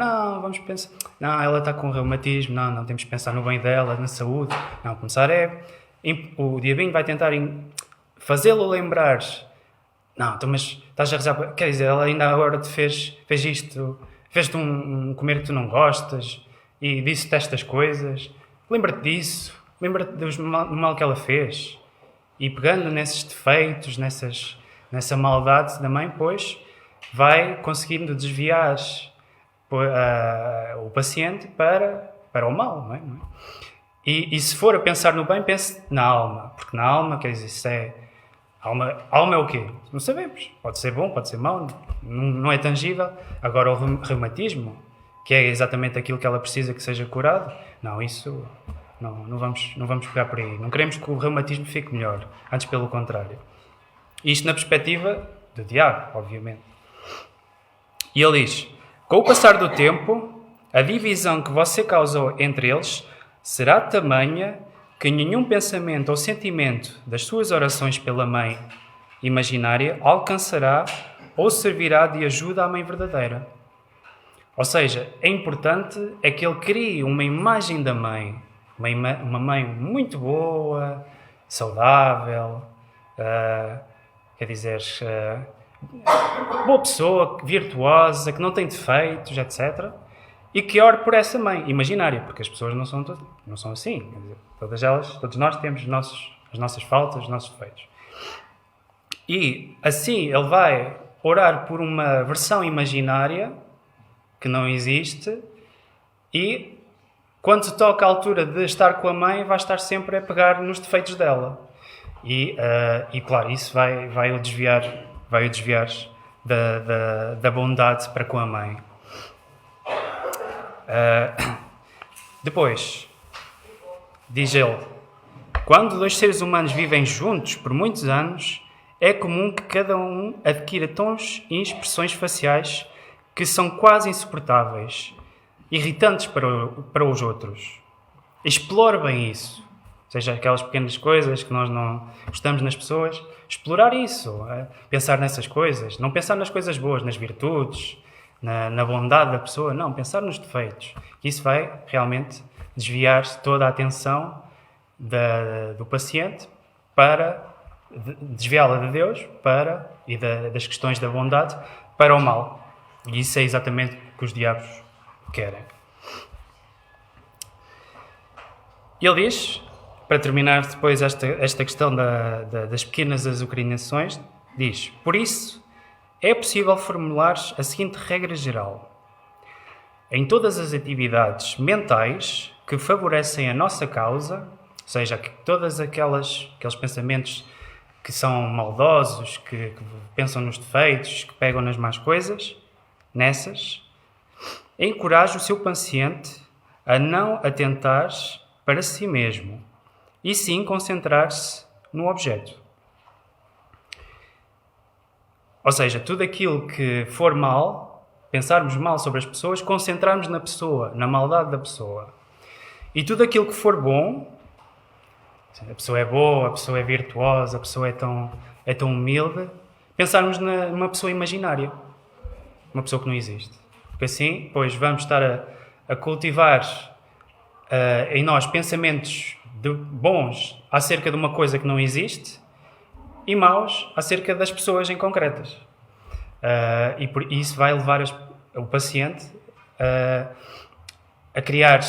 ela está com reumatismo, não temos que pensar no bem dela, na saúde. Não, começar o diabinho vai tentar fazê-lo lembrar, então, mas estás a rezar, quer dizer, ela ainda agora te fez isto, fez-te um comer que tu não gostas e disse-te estas coisas, lembra-te disso, lembra-te do mal que ela fez. E pegando nesses defeitos, nessa maldade da mãe, pois, vai conseguindo desviar o paciente para o mal, não é? E se for a pensar no bem, pense na alma, porque na alma, quer dizer, isso é... Alma é o quê? Não sabemos. Pode ser bom, pode ser mau, não é tangível. Agora o reumatismo, que é exatamente aquilo que ela precisa que seja curado, não, isso Não vamos pegar por aí. Não queremos que o reumatismo fique melhor. Antes, pelo contrário. Isto na perspectiva do diabo, obviamente. E ele diz: com o passar do tempo, a divisão que você causou entre eles será tamanha que nenhum pensamento ou sentimento das suas orações pela mãe imaginária alcançará ou servirá de ajuda à mãe verdadeira. Ou seja, é importante é que ele crie uma imagem da mãe, uma mãe muito boa, saudável, quer dizer, boa pessoa, virtuosa, que não tem defeitos, etc. E que ore por essa mãe imaginária, porque as pessoas não são assim. Quer dizer, todos nós temos as nossas faltas, os nossos defeitos. E assim ele vai orar por uma versão imaginária que não existe, e quando se toca a altura de estar com a mãe, vai estar sempre a pegar nos defeitos dela. E claro, isso vai o desviar da bondade para com a mãe. Depois, diz ele: quando dois seres humanos vivem juntos por muitos anos, é comum que cada um adquira tons e expressões faciais que são quase insuportáveis, irritantes para os outros. Explore bem isso. Seja aquelas pequenas coisas que nós não gostamos nas pessoas, explorar isso, pensar nessas coisas, não pensar nas coisas boas, nas virtudes, na bondade da pessoa, não, pensar nos defeitos. Isso vai realmente desviar toda a atenção do paciente para desviá-la de Deus e das questões da bondade para o mal. E isso é exatamente o que os diabos querem. E ele diz, para terminar depois esta questão das pequenas azucrinações, diz: por isso é possível formular a seguinte regra geral: em todas as atividades mentais que favorecem a nossa causa, ou seja, todas aqueles pensamentos que são maldosos, que pensam nos defeitos, que pegam nas más coisas, nessas, encoraje o seu paciente a não atentar para si mesmo, e sim concentrar-se no objeto. Ou seja, tudo aquilo que for mal, pensarmos mal sobre as pessoas, concentrarmos na pessoa, na maldade da pessoa. E tudo aquilo que for bom, a pessoa é boa, a pessoa é virtuosa, a pessoa é tão humilde, pensarmos numa pessoa imaginária, uma pessoa que não existe. Porque assim, pois vamos estar a cultivar em nós pensamentos bons acerca de uma coisa que não existe e maus acerca das pessoas em concretas. E isso vai levar o paciente a criar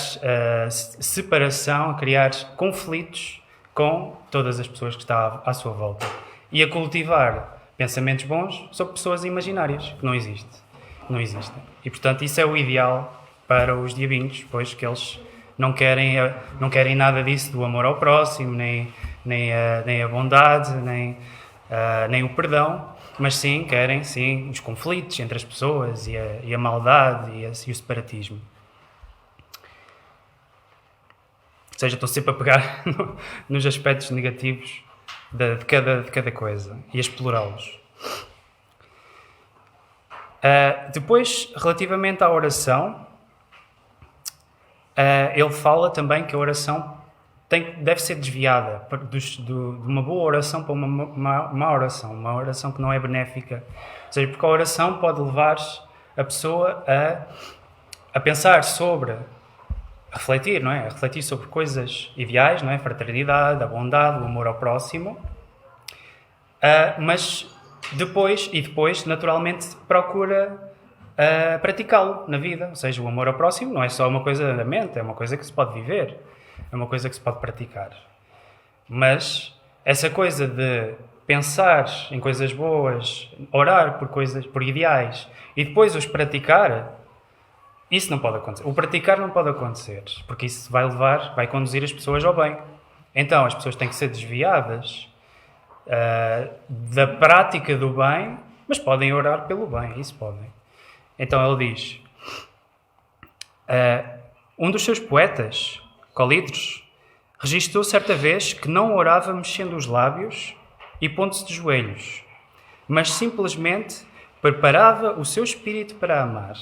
separação, a criar conflitos com todas as pessoas que estão à sua volta e a cultivar pensamentos bons sobre pessoas imaginárias que não existem. E, portanto, isso é o ideal para os diabinhos, pois que eles não querem nada disso do amor ao próximo, nem a bondade, nem o perdão, mas sim querem os conflitos entre as pessoas e a maldade e o separatismo. Ou seja, estão sempre a pegar nos aspectos negativos de cada coisa e a explorá-los. Depois, relativamente à oração, ele fala também que a oração deve ser desviada de uma boa oração para uma má oração, uma oração que não é benéfica. Ou seja, porque a oração pode levar a pessoa a pensar a refletir, não é? A refletir sobre coisas ideais, não é? A fraternidade, a bondade, o amor ao próximo, mas depois, naturalmente, procura praticá-lo na vida. Ou seja, o amor ao próximo não é só uma coisa da mente, é uma coisa que se pode viver, é uma coisa que se pode praticar. Mas essa coisa de pensar em coisas boas, orar por ideais e depois os praticar, isso não pode acontecer. O praticar não pode acontecer, porque isso vai conduzir as pessoas ao bem. Então, as pessoas têm que ser desviadas da prática do bem, mas podem orar pelo bem, isso podem. Então ele diz, um dos seus poetas, Colíderos, registou certa vez que não orava mexendo os lábios e pondo-se de joelhos, mas simplesmente preparava o seu espírito para amar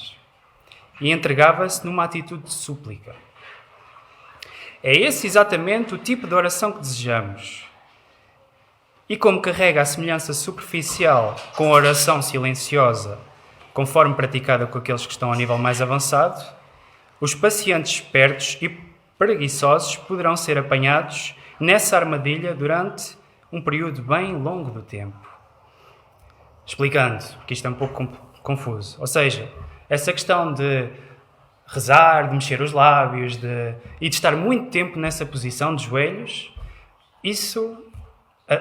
e entregava-se numa atitude de súplica. É esse exatamente o tipo de oração que desejamos. E como carrega a semelhança superficial com a oração silenciosa, conforme praticada com aqueles que estão a nível mais avançado, os pacientes espertos e preguiçosos poderão ser apanhados nessa armadilha durante um período bem longo do tempo. Explicando, porque isto é um pouco confuso. Ou seja, essa questão de rezar, de mexer os lábios e de estar muito tempo nessa posição de joelhos, isso,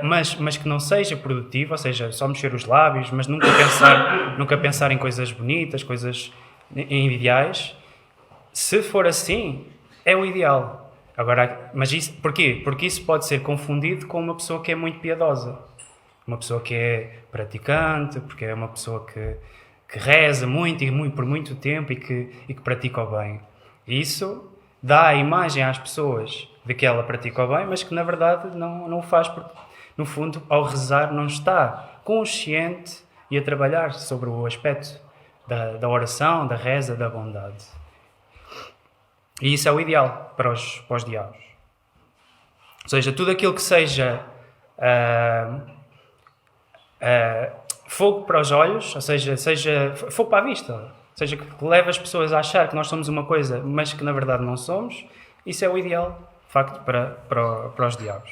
mas que não seja produtivo, ou seja, só mexer os lábios, mas nunca pensar em coisas bonitas, coisas em ideais. Se for assim, é o ideal. Agora, mas isso, porquê? Porque isso pode ser confundido com uma pessoa que é muito piedosa. Uma pessoa que é praticante, porque é uma pessoa que reza muito e por muito tempo e que pratica o bem. E isso dá a imagem às pessoas de que ela pratica o bem, mas que na verdade não o faz porque, no fundo, ao rezar não está consciente e a trabalhar sobre o aspecto da oração, da reza, da bondade. E isso é o ideal para os diabos. Ou seja, tudo aquilo que seja fogo para os olhos, ou seja fogo para a vista, ou seja, que leva as pessoas a achar que nós somos uma coisa, mas que na verdade não somos, isso é o ideal, de facto, para os diabos.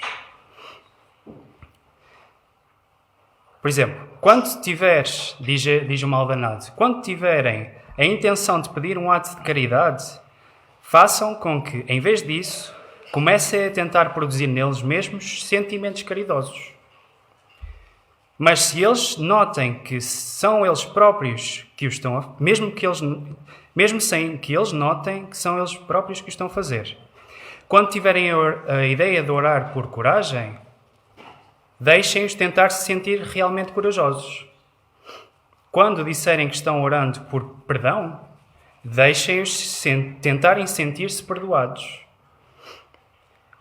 Por exemplo, quando tiveres, diz o maldanado, quando tiverem a intenção de pedir um ato de caridade, façam com que, em vez disso, comecem a tentar produzir neles mesmos sentimentos caridosos. Mas se eles notem que são eles próprios que o estão a... Mesmo sem que eles notem que são eles próprios que o estão a fazer. Quando tiverem a ideia de orar por coragem, deixem-os tentar se sentir realmente corajosos. Quando disserem que estão orando por perdão, deixem-os tentarem sentir-se perdoados.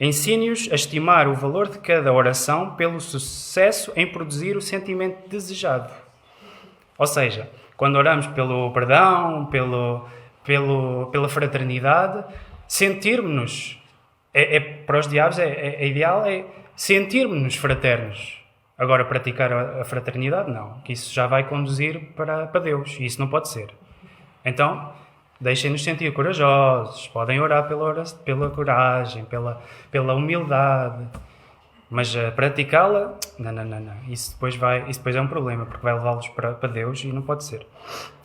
Ensine-os a estimar o valor de cada oração pelo sucesso em produzir o sentimento desejado. Ou seja, quando oramos pelo perdão, pela fraternidade, sentirmos-nos, para os diabos é ideal, é sentirmos-nos fraternos. Agora, praticar a fraternidade, não. Que isso já vai conduzir para Deus. E isso não pode ser. Então, deixem-nos sentir corajosos, podem orar pela coragem, pela humildade, mas praticá-la, não. Isso depois é um problema, porque vai levá-los para Deus e não pode ser.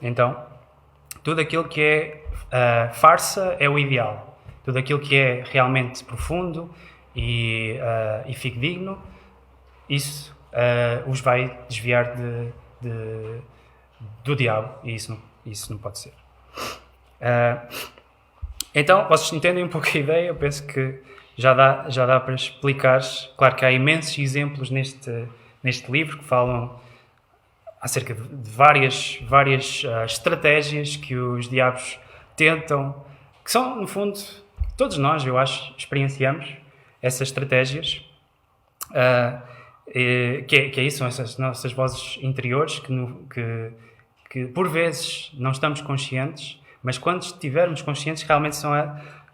Então, tudo aquilo que é farsa é o ideal. Tudo aquilo que é realmente profundo e fidedigno, isso os vai desviar do diabo, e isso não pode ser. Então, vocês entendem um pouco a ideia? Eu penso que já dá para explicar. Claro que há imensos exemplos neste livro que falam acerca de várias estratégias que os diabos tentam, que são, no fundo, todos nós, eu acho, experienciamos essas estratégias, que é isso, são essas nossas vozes interiores que por vezes não estamos conscientes. Mas quando estivermos conscientes, realmente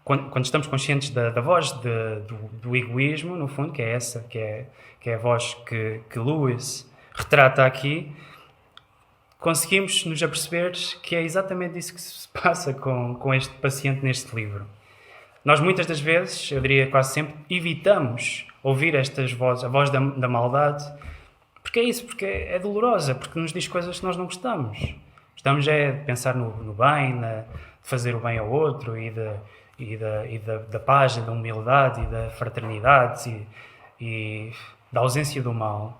quando estamos conscientes da voz do egoísmo, no fundo, que é essa, que é a voz que Lewis retrata aqui, conseguimos nos aperceber que é exatamente isso que se passa com este paciente neste livro. Nós muitas das vezes, eu diria quase sempre, evitamos ouvir estas vozes, a voz da maldade, porque é isso, porque é dolorosa, porque nos diz coisas que nós não gostamos. Estamos de pensar no bem, de fazer o bem ao outro e da paz, e da humildade e da fraternidade e da ausência do mal.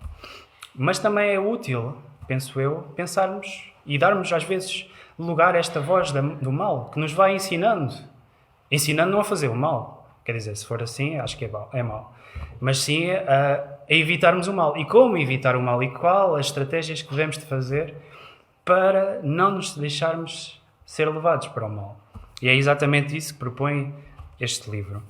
Mas também é útil, penso eu, pensarmos e darmos às vezes lugar a esta voz do mal, que nos vai ensinando não a fazer o mal. Quer dizer, se for assim, acho que é mau. Mas sim a evitarmos o mal. E como evitar o mal? E qual as estratégias que devemos de fazer para não nos deixarmos ser levados para o mal. E é exatamente isso que propõe este livro.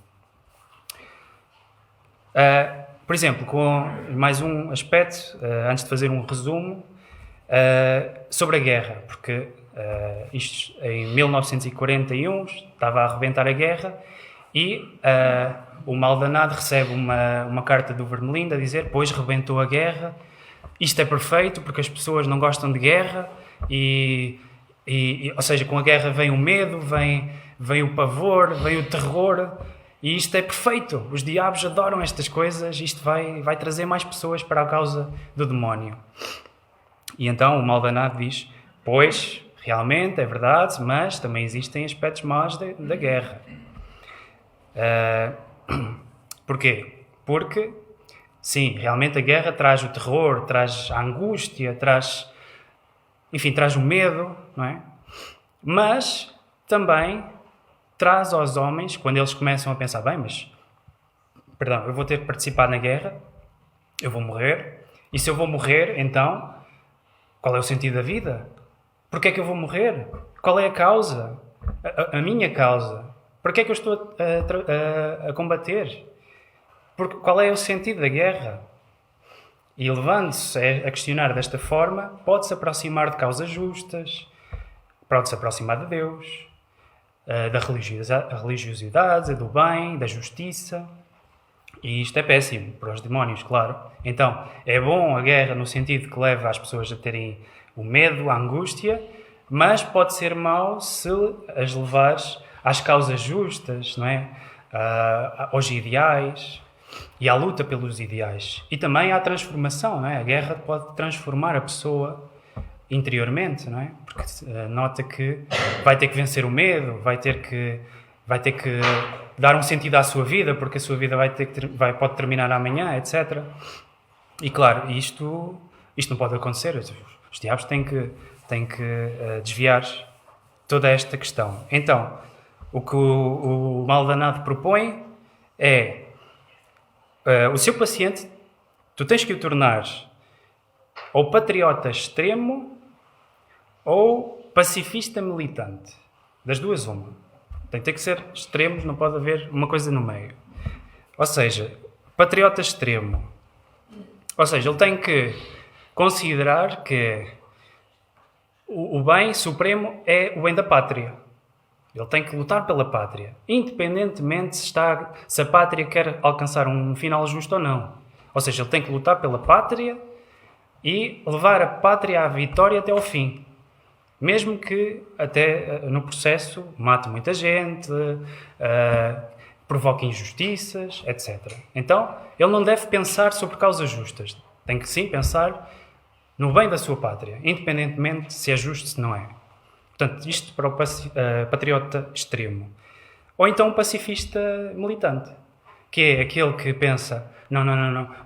Por exemplo, com mais um aspecto, antes de fazer um resumo, sobre a guerra, porque isto em 1941 estava a arrebentar a guerra e o Maldonado recebe uma carta do Vermelindo a dizer: pois rebentou a guerra, isto é perfeito porque as pessoas não gostam de guerra ou seja, com a guerra vem o medo, vem o pavor, vem o terror, e isto é perfeito, os diabos adoram estas coisas, isto vai trazer mais pessoas para a causa do demónio. E então o Maldonado diz: pois, realmente é verdade, mas também existem aspectos maus da guerra. Porquê? Porque, sim, realmente a guerra traz o terror, traz a angústia, traz o medo, não é? Mas também traz aos homens, quando eles começam a pensar: bem, eu vou ter que participar na guerra, eu vou morrer, e se eu vou morrer, então, qual é o sentido da vida? Porquê é que eu vou morrer? Qual é a causa? A minha causa? Porquê é que eu estou a combater? Qual é o sentido da guerra? E levando-se a questionar desta forma, pode-se aproximar de causas justas, pode-se aproximar de Deus, da religiosidade, do bem, da justiça. E isto é péssimo para os demónios, claro. Então, é bom a guerra no sentido que leva as pessoas a terem o medo, a angústia, mas pode ser mau se as levares às causas justas, não é? Aos ideais e à luta pelos ideais. E também à transformação, não é? A guerra pode transformar a pessoa interiormente, não é? Porque nota que vai ter que vencer o medo, vai ter que dar um sentido à sua vida, porque a sua vida pode terminar amanhã, etc. E claro, isto não pode acontecer. Os diabos têm que desviar toda esta questão. Então, o que o Maldonado propõe é: o seu paciente, tu tens que o tornar ou patriota extremo ou pacifista militante. Das duas, uma. Tem que ter que ser extremos, não pode haver uma coisa no meio. Ou seja, patriota extremo. Ou seja, ele tem que considerar que o bem supremo é o bem da pátria. Ele tem que lutar pela pátria, independentemente se a pátria quer alcançar um final justo ou não. Ou seja, ele tem que lutar pela pátria e levar a pátria à vitória até ao fim. Mesmo que até no processo mate muita gente, provoque injustiças, etc. Então, ele não deve pensar sobre causas justas. Tem que sim pensar no bem da sua pátria, independentemente se é justo ou se não é. Portanto, isto para o patriota extremo. Ou então um pacifista militante, que é aquele que pensa: não,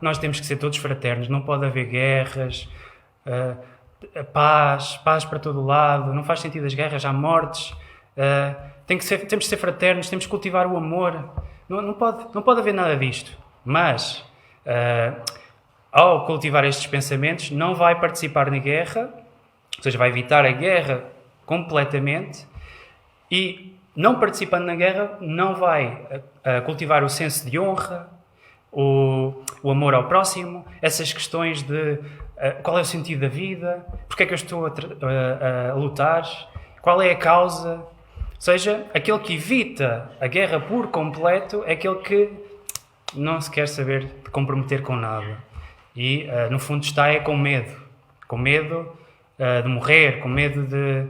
nós temos que ser todos fraternos, não pode haver guerras, paz para todo o lado, não faz sentido as guerras, há mortes, temos que ser fraternos, temos que cultivar o amor, não pode haver nada disto. Mas, ao cultivar estes pensamentos, não vai participar na guerra, ou seja, vai evitar a guerra completamente, e não participando na guerra não vai cultivar o senso de honra, o amor ao próximo, essas questões de qual é o sentido da vida, porque é que eu estou a lutar, qual é a causa. Ou seja, aquele que evita a guerra por completo é aquele que não se quer saber de comprometer com nada e no fundo está com medo de morrer, com medo de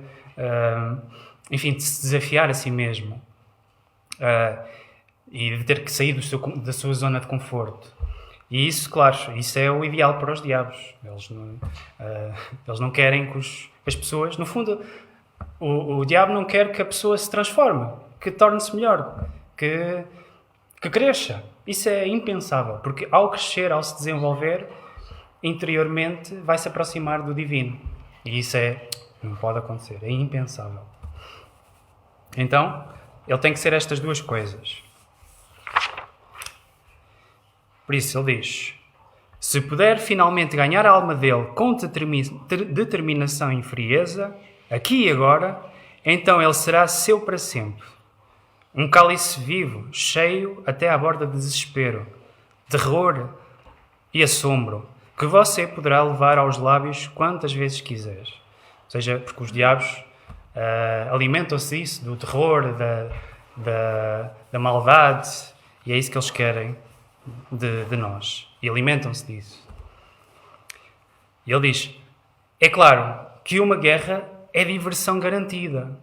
se desafiar a si mesmo e de ter que sair da sua zona de conforto. E isso, claro, isso é o ideal para os diabos. Eles não querem que as pessoas, no fundo, o diabo não quer que a pessoa se transforme, que torne-se melhor, que cresça. Isso é impensável, porque ao crescer, ao se desenvolver, interiormente vai se aproximar do divino. E isso não pode acontecer, é impensável. Então, ele tem que ser estas duas coisas. Por isso ele diz: se puder finalmente ganhar a alma dele com determinação e frieza, aqui e agora, então ele será seu para sempre. Um cálice vivo, cheio até à borda de desespero, terror e assombro que você poderá levar aos lábios quantas vezes quiser. Ou seja, porque os diabos alimentam-se disso, do terror, da maldade, e é isso que eles querem de nós. E alimentam-se disso. E ele diz, é claro que uma guerra é diversão garantida.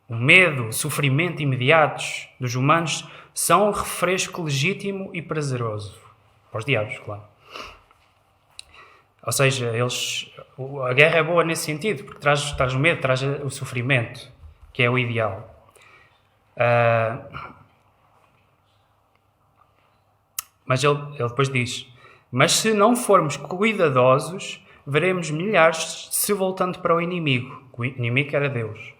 O medo, o sofrimento imediatos dos humanos são um refresco legítimo e prazeroso. Para os diabos, claro. Ou seja, a guerra é boa nesse sentido, porque traz o medo, traz o sofrimento, que é o ideal. Mas ele depois diz, mas se não formos cuidadosos, veremos milhares se voltando para o inimigo. O inimigo era Deus.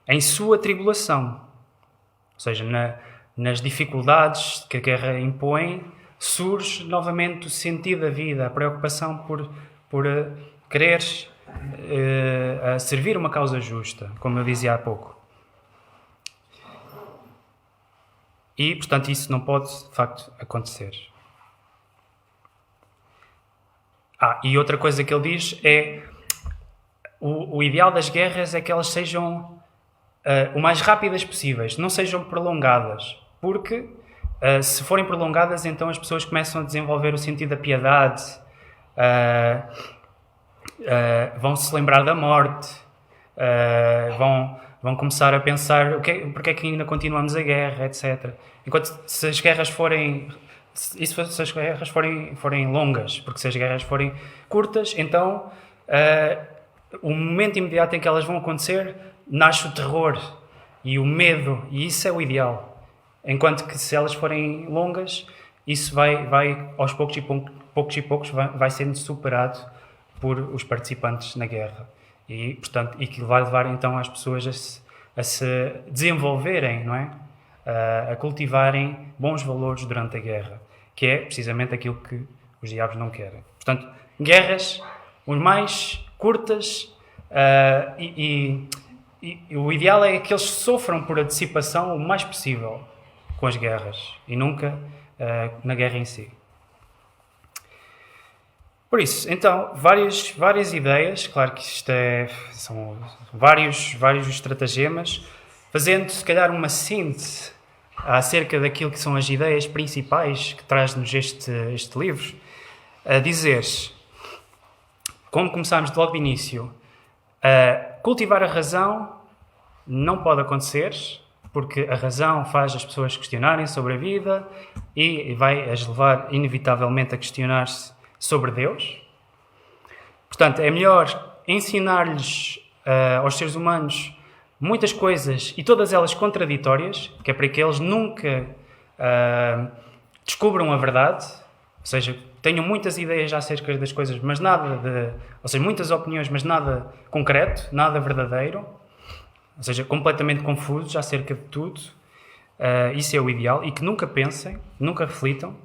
Em sua tribulação. Ou seja, nas dificuldades que a guerra impõe, surge novamente o sentido da vida, a preocupação por querer servir uma causa justa, como eu dizia há pouco. E, portanto, isso não pode, de facto, acontecer. E outra coisa que ele diz é o ideal das guerras é que elas sejam o mais rápidas possíveis, não sejam prolongadas, porque se forem prolongadas, então as pessoas começam a desenvolver o sentido da piedade, vão se lembrar da morte, vão começar a pensar porque é que ainda continuamos a guerra, etc. Enquanto se as guerras forem longas, porque se as guerras forem curtas, então o momento imediato em que elas vão acontecer, nasce o terror e o medo, e isso é o ideal. Enquanto que se elas forem longas, isso vai aos poucos e poucos vai sendo superado por os participantes na guerra. E, portanto, e que vai levar então as pessoas a se desenvolverem, não é? A cultivarem bons valores durante a guerra, que é precisamente aquilo que os diabos não querem. Portanto, guerras os mais curtas e o ideal é que eles sofram por a dissipação o mais possível com as guerras e nunca na guerra em si. Por isso, então, várias ideias, claro que isto são vários estratagemas, fazendo se calhar uma síntese acerca daquilo que são as ideias principais que traz-nos este livro, a dizer, como começámos logo de início, cultivar a razão não pode acontecer, porque a razão faz as pessoas questionarem sobre a vida e vai as levar inevitavelmente a questionar-se sobre Deus. Portanto, é melhor ensinar-lhes aos seres humanos muitas coisas e todas elas contraditórias, que é para que eles nunca descubram a verdade, ou seja, tenham muitas ideias acerca das coisas, mas ou seja, muitas opiniões, mas nada concreto, nada verdadeiro, ou seja, completamente confusos acerca de tudo. Isso é o ideal, e que nunca pensem, nunca reflitam.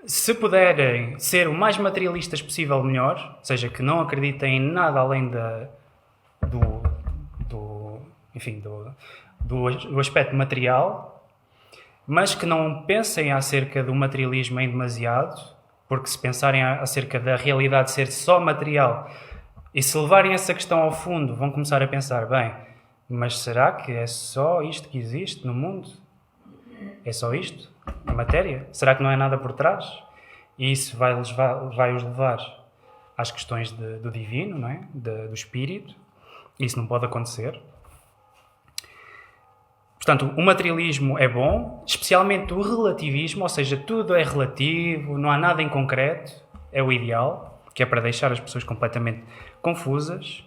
Se puderem ser o mais materialistas possível, melhor, ou seja, que não acreditem em nada além do aspecto material, mas que não pensem acerca do materialismo em demasiado, porque se pensarem acerca da realidade ser só material e se levarem essa questão ao fundo, vão começar a pensar, bem, mas será que é só isto que existe no mundo? É só isto? A matéria? Será que não é nada por trás? E isso vai-os levar às questões do divino, não é? Do espírito. Isso não pode acontecer. Portanto, o materialismo é bom, especialmente o relativismo, ou seja, tudo é relativo, não há nada em concreto, é o ideal, que é para deixar as pessoas completamente confusas.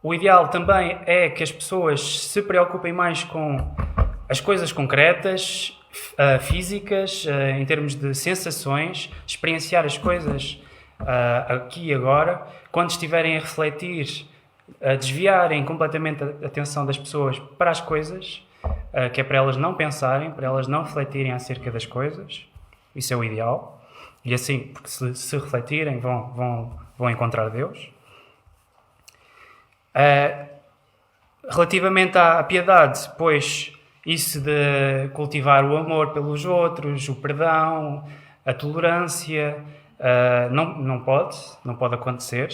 O ideal também é que as pessoas se preocupem mais com as coisas concretas, físicas, em termos de sensações, experienciar as coisas aqui e agora, quando estiverem a refletir, a desviarem completamente a atenção das pessoas para as coisas, que é para elas não pensarem, para elas não refletirem acerca das coisas. Isso é o ideal. E assim, porque se refletirem, vão encontrar Deus. Relativamente à piedade, pois isso de cultivar o amor pelos outros, o perdão, a tolerância, não pode acontecer,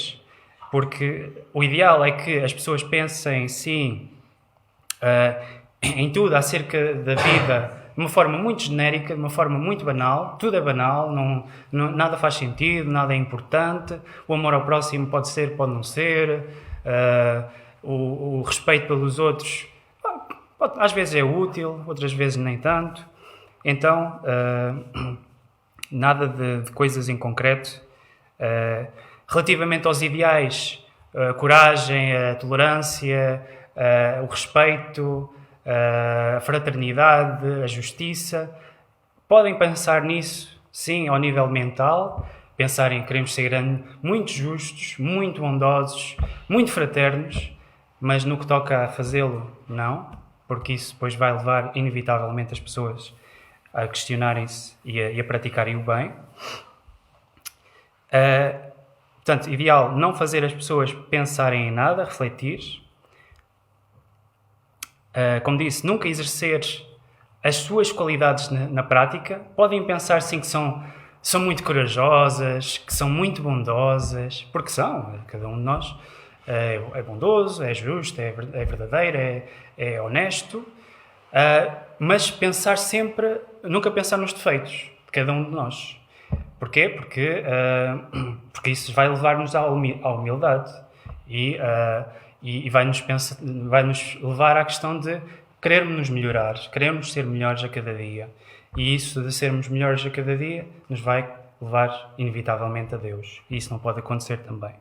porque o ideal é que as pessoas pensem, sim, em tudo acerca da vida de uma forma muito genérica, de uma forma muito banal. Tudo é banal, nada faz sentido, nada é importante. O amor ao próximo pode ser, pode não ser. O respeito pelos outros às vezes é útil, outras vezes nem tanto. Então, nada de coisas em concreto. Relativamente aos ideais, a coragem, a tolerância, o respeito, a fraternidade, a justiça, podem pensar nisso, sim, ao nível mental, pensar em que queremos ser muito justos, muito bondosos, muito fraternos, mas no que toca a fazê-lo, não, porque isso depois vai levar inevitavelmente as pessoas a questionarem-se e a praticarem o bem. Portanto, ideal não fazer as pessoas pensarem em nada, refletir. Como disse, nunca exercer as suas qualidades na prática. Podem pensar sim que são muito corajosas, que são muito bondosas, porque são, cada um de nós é bondoso, é justo, é verdadeiro, é honesto, mas nunca pensar nos defeitos de cada um de nós. Porquê? Porque isso vai levar-nos à humildade e vai-nos levar à questão de querermos melhorar, queremos ser melhores a cada dia. E isso de sermos melhores a cada dia nos vai levar inevitavelmente a Deus. E isso não pode acontecer também.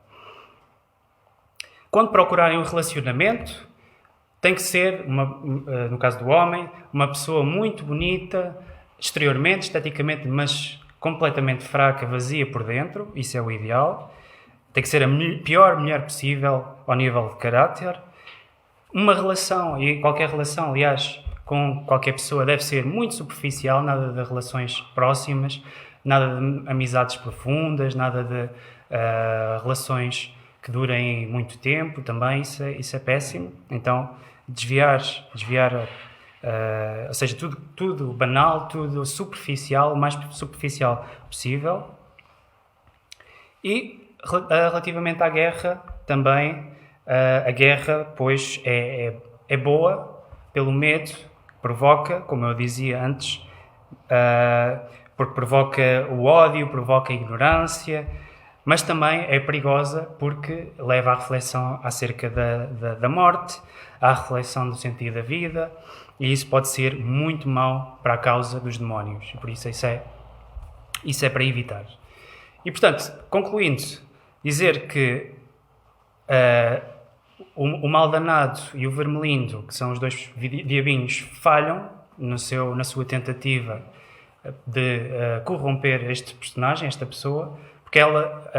Quando procurarem um relacionamento, tem que ser, no caso do homem, uma pessoa muito bonita, exteriormente, esteticamente, mas completamente fraca, vazia por dentro. Isso é o ideal. Tem que ser a pior mulher possível ao nível de caráter. Uma relação, e qualquer relação, aliás, com qualquer pessoa, deve ser muito superficial, nada de relações próximas, nada de amizades profundas, nada de relações que durem muito tempo também, isso é péssimo. Então, desviar ou seja, tudo banal, tudo superficial, o mais superficial possível. E relativamente à guerra, também, a guerra, pois, é boa pelo medo que provoca, como eu dizia antes, porque provoca o ódio, provoca a ignorância, mas também é perigosa porque leva à reflexão acerca da morte, à reflexão do sentido da vida, e isso pode ser muito mau para a causa dos demónios. Por isso isso é para evitar. E, portanto, concluindo, dizer que o maldanado e o vermelindo, que são os dois diabinhos, falham na sua tentativa de corromper este personagem, esta pessoa, porque ela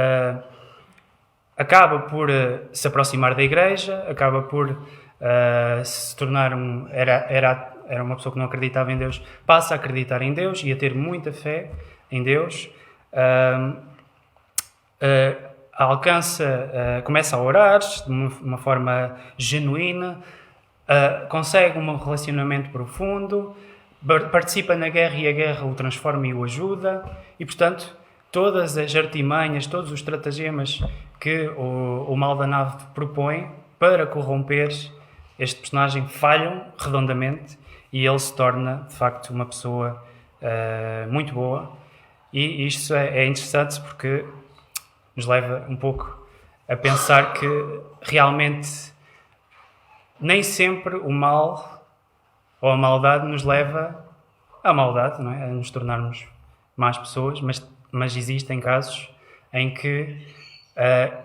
acaba por se aproximar da igreja, acaba por se tornar era uma pessoa que não acreditava em Deus, passa a acreditar em Deus e a ter muita fé em Deus, começa a orar de uma forma genuína, consegue um relacionamento profundo, participa na guerra e a guerra o transforma e o ajuda, e portanto todas as artimanhas, todos os estratagemas que o maldanado propõe para corromper este personagem falham redondamente e ele se torna de facto uma pessoa muito boa. E isto é interessante porque nos leva um pouco a pensar que realmente nem sempre o mal ou a maldade nos leva à maldade, não é? A nos tornarmos más pessoas, mas existem casos em que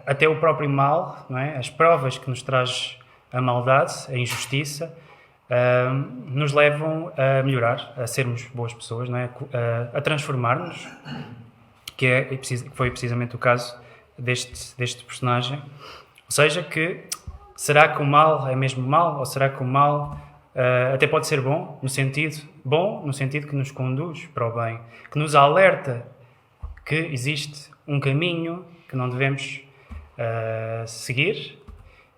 até o próprio mal, não é? As provas que nos traz a maldade, a injustiça, nos levam a melhorar, a sermos boas pessoas, não é? A transformar-nos, que foi precisamente o caso deste personagem. Ou seja, será que o mal é mesmo mal? Ou será que o mal até pode ser bom no sentido que nos conduz para o bem, que nos alerta que existe um caminho que não devemos seguir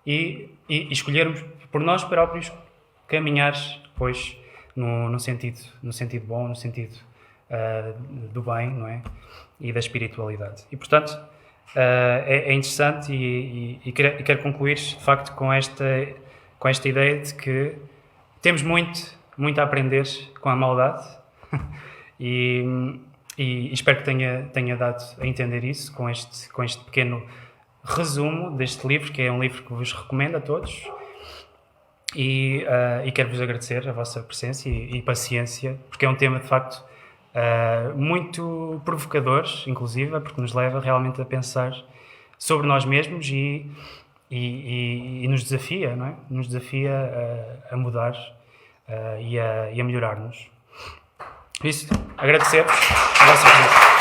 e escolhermos por nós próprios caminhar, pois, no sentido bom, no sentido do bem, não é? E da espiritualidade. E, portanto, é interessante e quero concluir, de facto, com esta ideia de que temos muito a aprender com a maldade e espero que tenha dado a entender isso com este pequeno resumo deste livro, que é um livro que vos recomendo a todos. E quero-vos agradecer a vossa presença e paciência, porque é um tema, de facto, muito provocador, inclusive, porque nos leva realmente a pensar sobre nós mesmos e nos desafia, não é? Nos desafia a mudar e a melhorar-nos. Por isso, agradecer-vos a vossa presença.